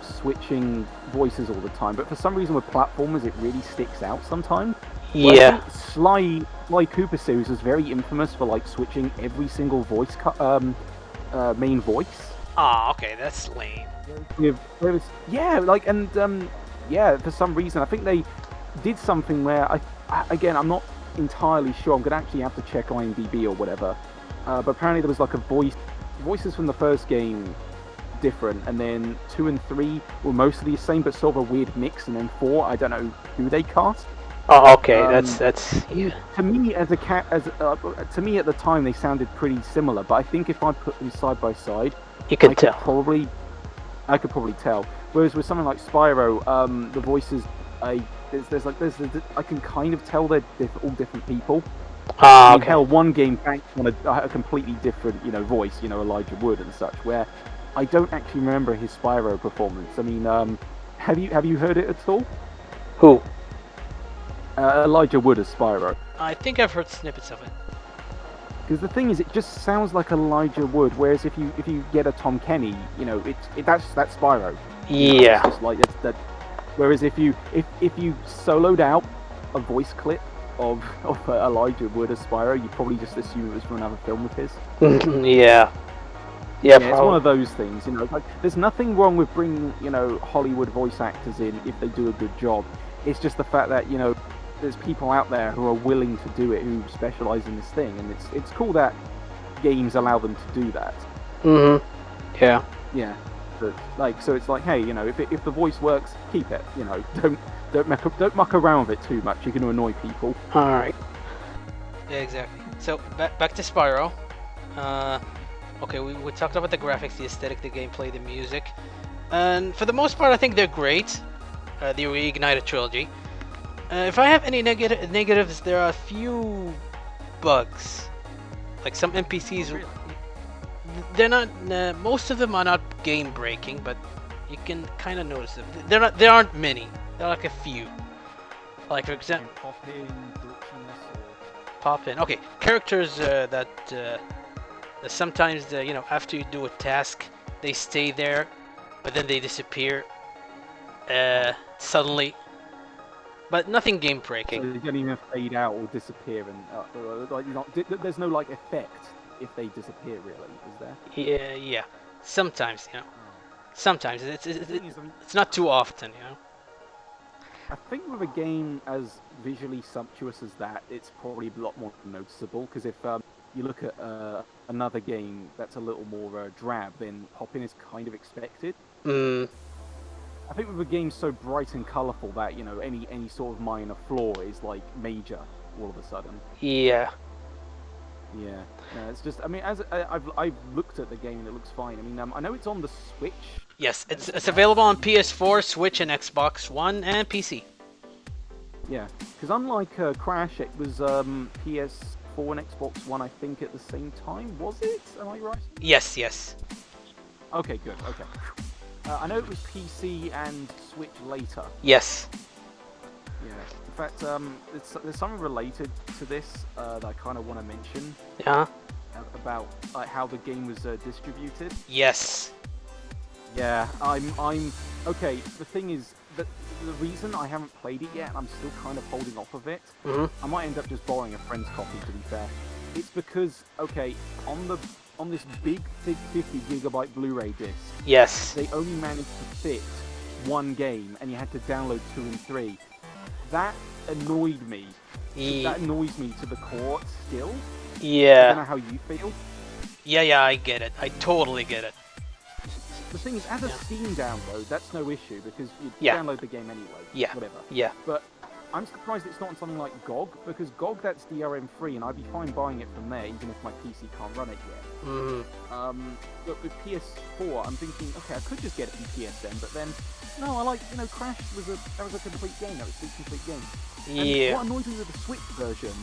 switching voices all the time, but for some reason with platformers it really sticks out sometimes. Yeah. Sly Cooper series was very infamous for like switching every single voice main voice. Ah, okay, that's lame. For some reason I think they did something where I'm not entirely sure. I'm gonna actually have to check IMDb or whatever. But apparently there was like voices from the first game different, and then 2 and 3 were mostly the same, but sort of a weird mix, and then 4, I don't know who they cast. Oh, okay, that's yeah. To me, to me at the time, they sounded pretty similar. But I think if I put them side by side, you could tell. I could probably tell. Whereas with something like Spyro, the voices, I can kind of tell they're all different people. Okay. Hell, one game banked on a completely different, voice, Elijah Wood and such. Where I don't actually remember his Spyro performance. I mean, have you heard it at all? Who? Elijah Wood as Spyro. I think I've heard snippets of it. Because the thing is, it just sounds like Elijah Wood. Whereas if you get a Tom Kenny, that's Spyro. Yeah. It's just like that. Whereas if you soloed out a voice clip of Elijah Wood as Spyro, you probably just assume it was from another film of his. Yeah. Yeah, it's one of those things, like there's nothing wrong with bringing, Hollywood voice actors in if they do a good job. It's just the fact that, there's people out there who are willing to do it, who specialize in this thing, and it's cool that games allow them to do that. Yeah. Yeah. But, so it's like, hey, if the voice works, keep it. Don't muck around with it too much. You're going to annoy people. All right. Yeah, exactly. So back to Spyro. Okay, we talked about the graphics, the aesthetic, the gameplay, the music, and for the most part, I think they're great. The Reignited Trilogy. If I have any negatives, there are a few bugs. Like some NPCs, they're not. Most of them are not game breaking, but you can kind of notice them. There aren't many. There are like a few. Like for example, pop in. Okay, characters that sometimes after you do a task, they stay there, but then they disappear suddenly. but nothing game-breaking. So they don't even fade out or disappear, and there's no like effect if they disappear, really, is there? Yeah, yeah. Sometimes, you know. Sometimes it's not too often, you know. I think with a game as visually sumptuous as that, it's probably a lot more noticeable. Because if you look at another game that's a little more drab, then popping is kind of expected. I think with a game so bright and colourful that, you know, any sort of minor flaw is like major all of a sudden. Yeah. Yeah. No, it's just, I mean, as I've looked at the game and it looks fine. I mean, I know it's on the Switch. Yes, it's available on PS4, Switch, and Xbox One and PC. Yeah, because unlike Crash, it was PS4 and Xbox One, I think, at the same time. Was it? Am I right? Yes, yes. Okay, good. Okay. I know it was PC and Switch later. Yes. Yeah. In fact, there's something related to this that I kind of want to mention. Yeah. About how the game was distributed. Yes. Yeah, I'm okay. The thing is that the reason I haven't played it yet, and I'm still kind of holding off of it. I might end up just borrowing a friend's copy. To be fair, it's because on this big, thick 50GB Blu-ray disc. Yes. They only managed to fit one game, and you had to download 2 and 3. That annoyed me. That annoys me to the core still. Yeah. I don't know how you feel. Yeah, I get it. I totally get it. The thing is, as a Steam download, that's no issue because you download the game anyway. Yeah. Whatever. Yeah. But I'm surprised it's not on something like GOG, because GOG, that's DRM-free, and I'd be fine buying it from there, even if my PC can't run it yet. But with PS4, I'm thinking, okay, I could just get it from PSN, but then, no, I like, you know, Crash was a complete game. That was a complete game. And what annoyed me with the Switch version,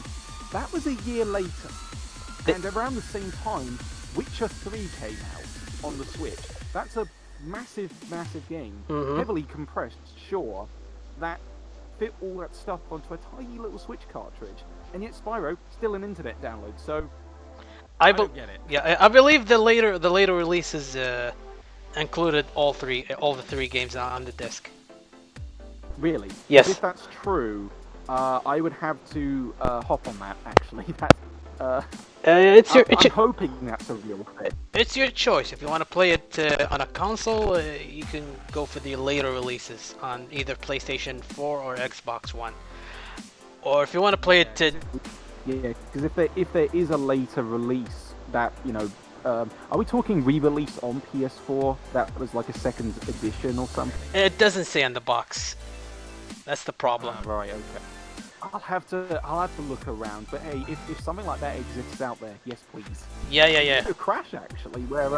that was a year later, and around the same time, Witcher 3 came out on the Switch. That's a massive, massive game, heavily compressed, sure, that fit all that stuff onto a tiny little Switch cartridge, and yet Spyro still an internet download. So I don't get it. Yeah, I believe the later releases included all the three games on the disc. Really? Yes. If that's true, I would have to hop on that. Actually, I'm hoping that's a real fit. It's your choice. If you want to play it on a console, you can go for the later releases on either PlayStation 4 or Xbox One. Or if you want to play it to... Yeah, because if there is a later release that, you know... are we talking re-release on PS4 that was like a second edition or something? It doesn't say on the box. That's the problem. Right, okay. I'll have to look around, but hey, if something like that exists out there, yes please. Yeah. Crash actually, where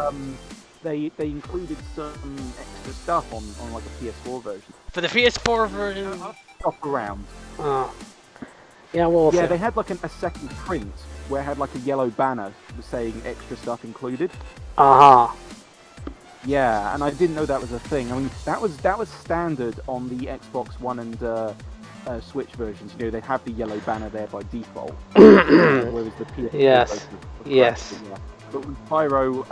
they included some extra stuff on like a PS4 version. For the PS4 version. I'll shop around. Yeah, well. Yeah, they had like a second print where it had like a yellow banner saying extra stuff included. Yeah, and I didn't know that was a thing. I mean, that was standard on the Xbox One and Switch versions. You know, they have the yellow banner there by default. Whereas the PS4 Yes. Yeah. But with Spyro,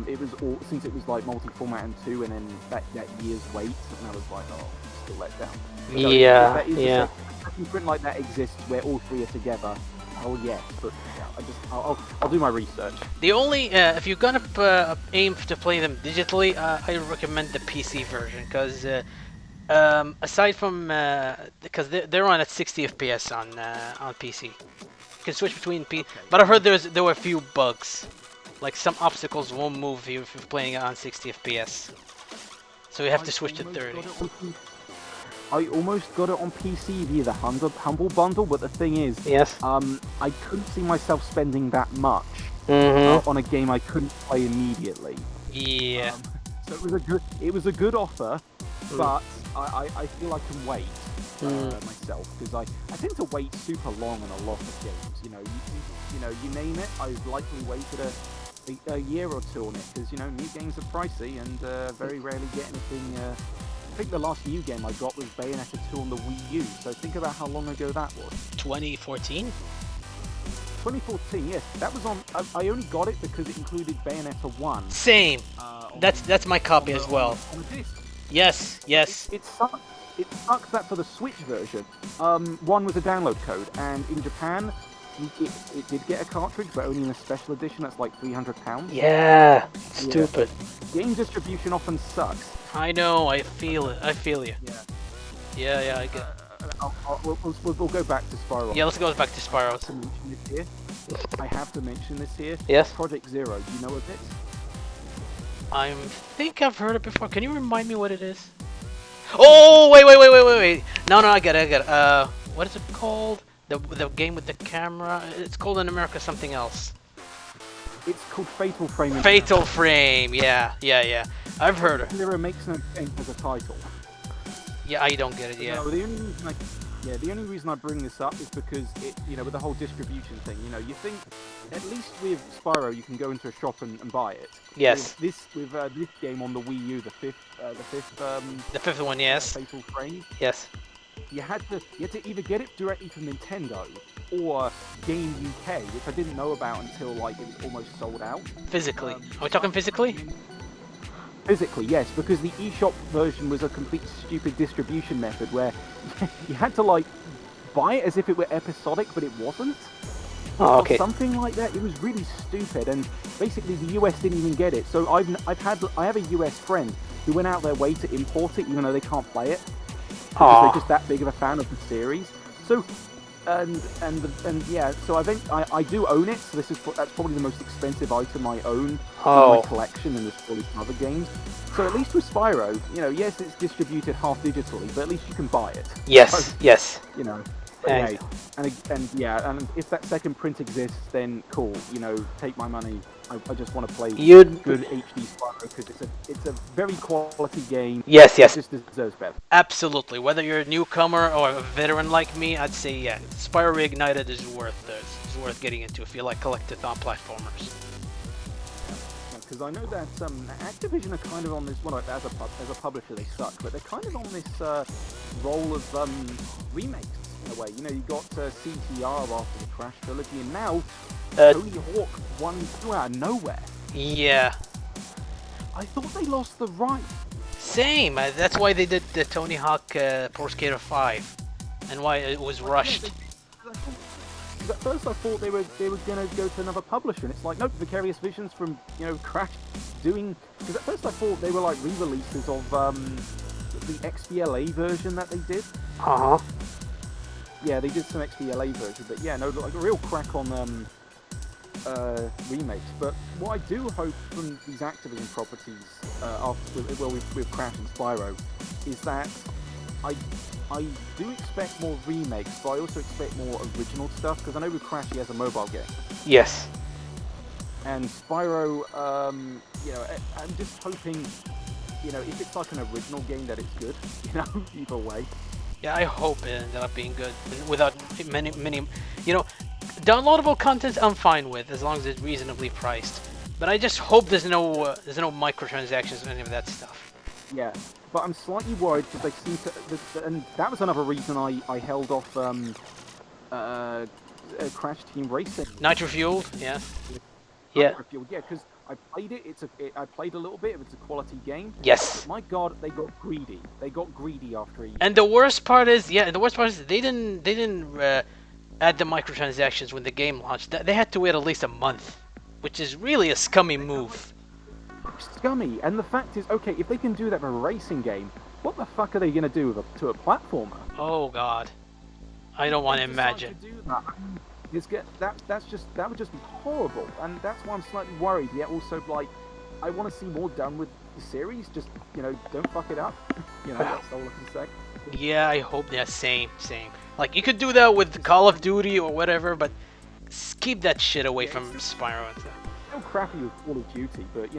it was all, since it was like multi-format and 2, and then that year's wait, and I was like, oh, still let down. So yeah. A second print like that exists where all three are together. Oh yes, but yeah, I'll do my research. The only if you're gonna aim to play them digitally, I recommend the PC version because aside from because they're on at 60 FPS on PC, you can switch between but I heard there were a few bugs, like some obstacles won't move if you're playing it on 60 FPS, so you have to switch to 30. I almost got it on PC via the Humble Bundle, but the thing is, I couldn't see myself spending that much on a game I couldn't play immediately. Yeah. So it was a good offer, but I feel I can wait myself because I tend to wait super long on a lot of games. You know, you name it, I've likely waited a year or two on it because you know new games are pricey and very rarely get anything. I think the last new game I got was Bayonetta 2 on the Wii U, so think about how long ago that was. 2014? 2014, yes. That was on... I only got it because it included Bayonetta 1. Same! That's my copy as well. On a disc. Yes. It it sucks that for the Switch version, one was a download code, and in Japan, it did get a cartridge, but only in a special edition that's like £300. Yeah, stupid. Yeah. Game distribution often sucks. I know, I feel it. I feel you. Yeah, I get. We'll go back to Spyro. Yeah, let's go back to Spyro. I have to mention this here. Yes. Project Zero. Do you know of it? I think I've heard it before. Can you remind me what it is? Oh, wait. No, I get it. What is it called? The game with the camera? It's called in America something else. It's called Fatal Frame. Fatal Frame, yeah. I've heard it. Zero makes no sense as a title. Yeah, I don't get it, yeah. No, the only reason I bring this up is because with the whole distribution thing, you think at least with Spyro you can go into a shop and buy it. Yes. With this game on the Wii U, the fifth one, yes. Fatal Frame. Yes. You had to either get it directly from Nintendo or Game UK, which I didn't know about until it was almost sold out. Physically. Are we talking physically? Physically, yes, because the eShop version was a complete stupid distribution method where you had to buy it as if it were episodic, but it wasn't. Oh, okay. Or something like that. It was really stupid, and basically the US didn't even get it. So I have a US friend who went out their way to import it, even though they can't play it. Because they're just that big of a fan of the series. So, so I do own it. So that's probably the most expensive item I own in my collection, and there's probably some other games. So at least with Spyro, yes, it's distributed half digitally, but at least you can buy it. Yes, so, yes. Hey, and if that second print exists, then cool. Take my money. I just want to play good HD Spyro because it's a very quality game. Yes. It just deserves better. Absolutely. Whether you're a newcomer or a veteran like me, I'd say Spyro Reignited is worth getting into if you like collectathon platformers. Because I know that Activision are kind of on this as a publisher they suck, but they're kind of on this role of remakes. In a way, you got CTR after the Crash Trilogy, and now Tony Hawk 1-2 out of nowhere. Yeah. I thought they lost the right. Same. That's why they did the Tony Hawk Pro Skater 5, and why it was rushed. At first, I thought they were gonna go to another publisher, and it's like nope, Vicarious Visions from Crash doing. Because at first I thought they were like re-releases of the XBLA version that they did. Yeah, they did some XBLA version, but a real crack on remakes. But what I do hope from these Activision properties, with Crash and Spyro, is that I do expect more remakes, but I also expect more original stuff, because I know with Crash he has a mobile game. Yes. And Spyro, I'm just hoping, if it's like an original game, that it's good, either way. Yeah, I hope it ended up being good without many, downloadable content I'm fine with as long as it's reasonably priced. But I just hope there's no microtransactions or any of that stuff. Yeah, but I'm slightly worried because they seem to, and that was another reason I held off Crash Team Racing. Nitro Fueled, yeah. Nitro Fueled, yeah, because I played it. I played a little bit. It's a quality game. Yes. But my God, they got greedy. They got greedy after a year. And the worst part is, they didn't add the microtransactions when the game launched. They had to wait at least a month, which is really a scummy move. Scummy. And the fact is, okay, if they can do that for a racing game, what the fuck are they gonna do to a platformer? Oh God, I don't want to imagine. That would just be horrible, and that's why I'm slightly worried. Yet also, I want to see more done with the series. Just don't fuck it up. That's all I can say. Yeah, I hope. Yeah, same. Like you could do that with Call of Duty or whatever, but keep that shit away from Spyro and stuff. So crappy with Call of Duty, but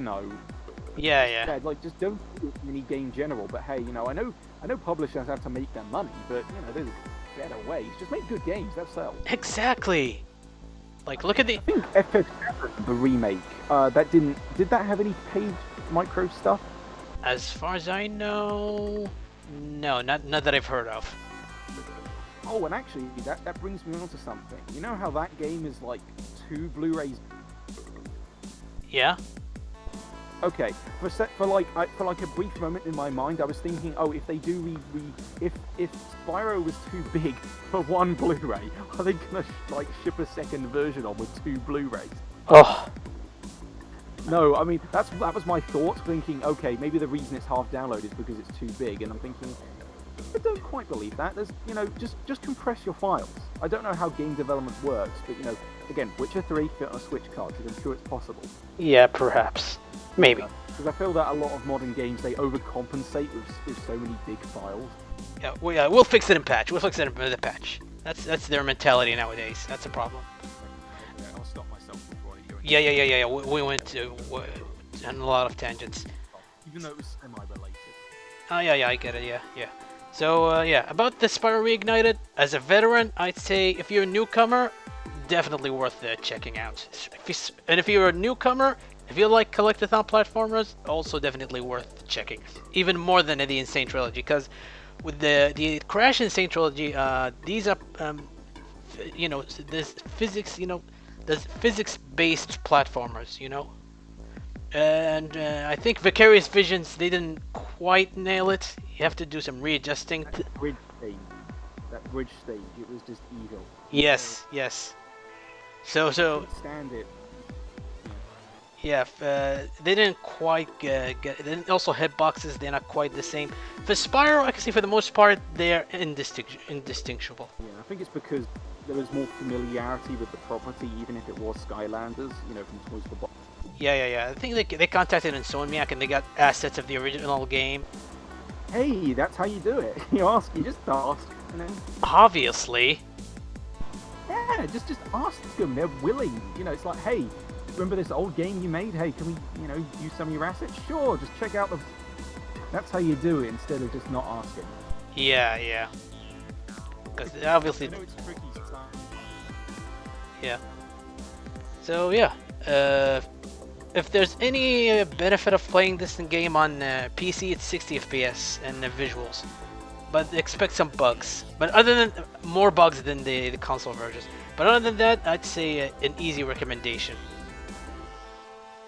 Yeah. Just don't do it in any game in general. But hey, I know publishers have to make their money, but there's better ways. Just make good games. That sells. Exactly. Like look at the. I think FF7, the remake. Did that have any paid micro stuff? As far as I know, no, not that I've heard of. Oh, and actually, that brings me on to something. You know how that game is like 2 Blu-rays? Yeah. Okay, for like a brief moment in my mind, I was thinking, oh, if they do if Spyro was too big for one Blu-ray, are they gonna like ship a second version on with 2 Blu-rays? Oh. No, I mean that was my thought, thinking, okay, maybe the reason it's half download is because it's too big, and I'm thinking, I don't quite believe that. There's, just compress your files. I don't know how game development works, but again, Witcher 3 fit on a Switch cartridge. I'm sure it's possible. Yeah, perhaps. Maybe. Because I feel that a lot of modern games, they overcompensate with so many big files. Yeah, we'll fix it in patch. We'll fix it in the patch. That's their mentality nowadays. That's a problem. Yeah, I'll stop myself before I go. Yeah. We went on a lot of tangents. Even though it was semi-related. Oh, yeah, I get it, yeah. So, about the Spyro Reignited, as a veteran, I'd say if you're a newcomer, definitely worth checking out. If you're a newcomer, if you like collectathon platformers, also definitely worth checking. Even more than the Insane Trilogy, because with the Crash Insane Trilogy, these are, there's physics, there's physics-based platformers, And I think Vicarious Visions, they didn't quite nail it. You have to do some readjusting. That bridge stage, it was just evil. Yes. So. Stand it. Yeah, they didn't quite get it. And also hitboxes, they're not quite the same. For Spyro, I can say for the most part, they're indistinguishable. Yeah, I think it's because there was more familiarity with the property, even if it was Skylanders, from Toys for Bob. Yeah. I think they contacted Insomniac and they got assets of the original game. Hey, that's how you do it. You just ask, and then... Obviously. Yeah, just ask them. They're willing. It's like, hey, remember this old game you made? Hey, can we, use some of your assets? Sure, just check out the... That's how you do it instead of just not asking. Yeah. Because obviously... I know it's tricky sometimes. Yeah. So, yeah. If there's any benefit of playing this game on PC, it's 60 FPS and visuals. But expect some bugs. But other than more bugs than the console versions. But other than that, I'd say an easy recommendation.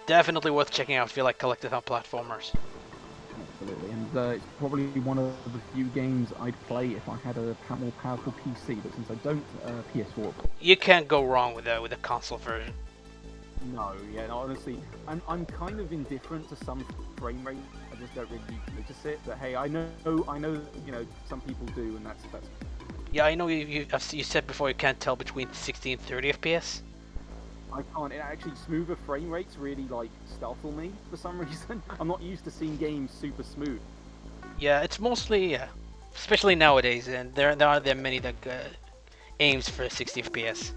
Definitely worth checking out if you like collectathon platformers. Absolutely, and it's probably one of the few games I'd play if I had a more powerful PC. But since I don't, PS4. You can't go wrong with a console version. No, honestly, I'm kind of indifferent to some frame rate. I just don't really notice it. But hey, I know, some people do, and that's. Yeah, I know you said before you can't tell between 60 and 30 FPS. I can't. Actually, smoother frame rates really startle me for some reason. I'm not used to seeing games super smooth. Yeah, it's mostly especially nowadays, and there aren't many that aims for 60 FPS.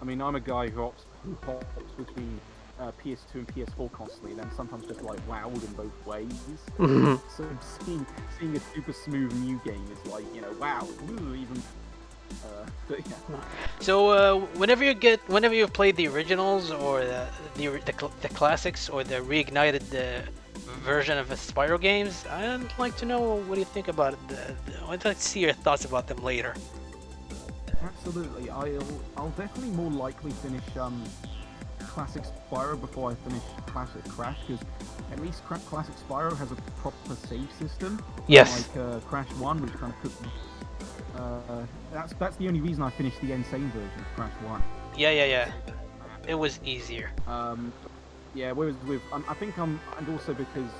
I mean, I'm a guy who hops between PS2 and PS4 constantly, then sometimes just wowed in both ways. So seeing a super smooth new game is wow, even. But yeah. So whenever you've played the originals or the classics or the Reignited version of the Spyro games, I'd like to know what do you think about it. I'd like to see your thoughts about them later. Absolutely, I'll definitely more likely finish Classic Spyro before I finish Classic Crash, because at least Classic Spyro has a proper save system. Yes. Like Crash 1, which kind of took me. That's the only reason I finished the Insane version of Crash 1. Yeah. It was easier. Yeah, whereas with I think and also because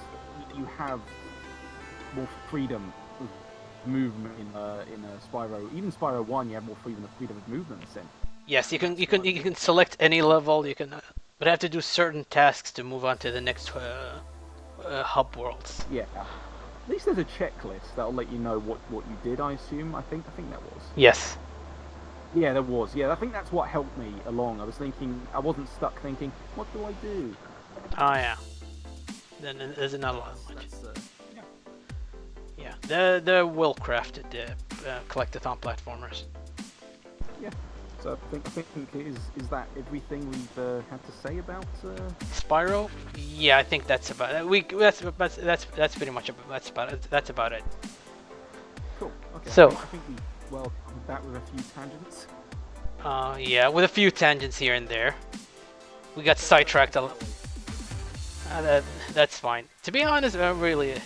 you have more freedom of movement in Spyro. Even Spyro 1, you have more freedom of movement in. Yes, you can select any level. You can, but have to do certain tasks to move on to the next hub worlds. Yeah. At least there's a checklist that'll let you know what you did. I assume. I think that was. Yes. Yeah, there was. Yeah, I think that's what helped me along. I wasn't stuck thinking, what do I do? Oh yeah. Then there's another one. Yeah, they're well crafted collectathon platformers. Yeah. So I think is that everything we've had to say about Spyro? Yeah, I think that's about it. That's pretty much that's about it. Cool. Okay. So I think we welcomed that with a few tangents. Yeah, with a few tangents here and there. We got sidetracked a lot. That's fine. To be honest, really,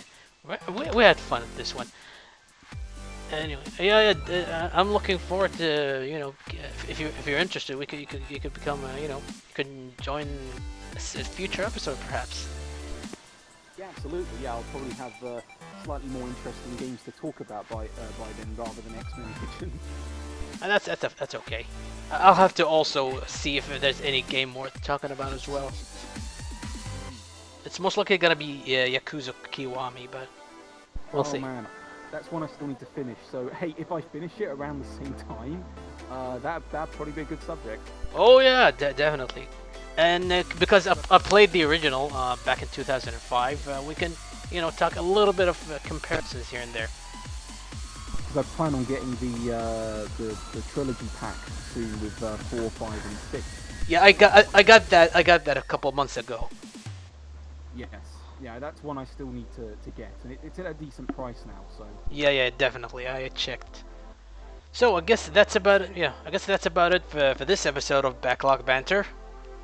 we had fun with this one. Anyway, I'm looking forward to, you know, if you're interested, you could become, you know, you can join a future episode perhaps. Yeah, absolutely. Yeah, I'll probably have slightly more interesting games to talk about by then, rather than X-Men Kitchen. And that's okay. I'll have to also see if there's any game worth talking about as well. It's most likely gonna be Yakuza Kiwami, but we'll see. Oh man, that's one I still need to finish. So hey, if I finish it around the same time, that'd probably be a good subject. Oh yeah, definitely. And because I played the original back in 2005, we can, you know, talk a little bit of comparisons here and there. Because I plan on getting the Trilogy pack soon with 4, 5, and 6. Yeah, I got that a couple months ago. Yes, yeah, that's one I still need to get, and it's at a decent price now. So. Yeah, definitely. I checked. So I guess that's about it. Yeah, I guess that's about it for this episode of Backlog Banter.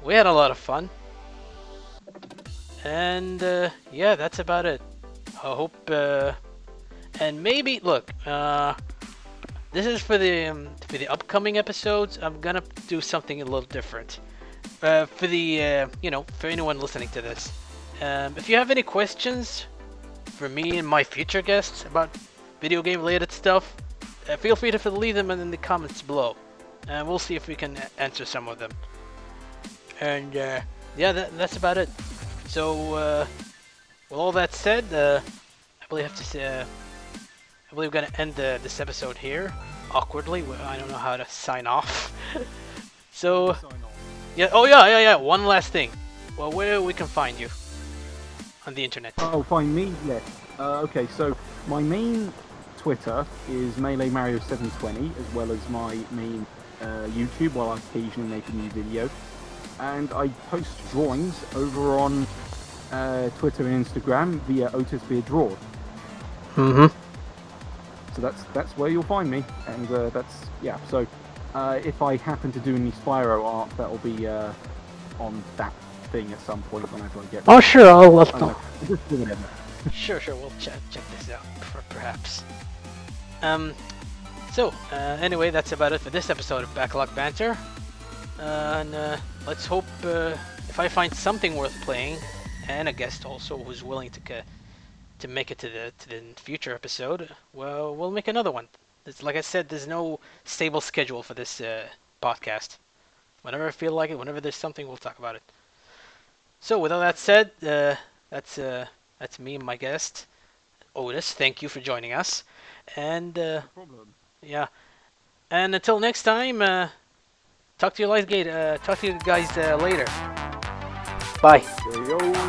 We had a lot of fun. And yeah, that's about it. I hope and maybe look, this is for the upcoming episodes. I'm gonna do something a little different. For the you know, for anyone listening to this, if you have any questions for me and my future guests about video game related stuff, feel free to leave them in the comments below, and we'll see if we can answer some of them. And yeah, that's about it. So with all that said, I believe we're gonna end this episode here awkwardly. I don't know how to sign off. So yeah, oh yeah. One last thing. Well, where we can find you on the internet? Oh, find me? Yeah. Okay, so my main Twitter is Meleemario720, as well as my main YouTube, while I occasionally make a new video. And I post drawings over on Twitter and Instagram via OtisBeardDraw. So that's where you'll find me, and that's yeah. So if I happen to do any Spyro art, that'll be on that thing at some point whenever I get. Oh sure, I'll let know. Sure, we'll check this out perhaps. So anyway, that's about it for this episode of Backlog Banter. And let's hope if I find something worth playing, and a guest also who's willing to make it to the future episode, well, we'll make another one. It's like I said, there's no stable schedule for this podcast. Whenever I feel like it, whenever there's something, we'll talk about it. So with all that said, that's me and my guest, Otis. Thank you for joining us, and no problem. Yeah, and until next time. Talk to you guys later. Bye. There you go.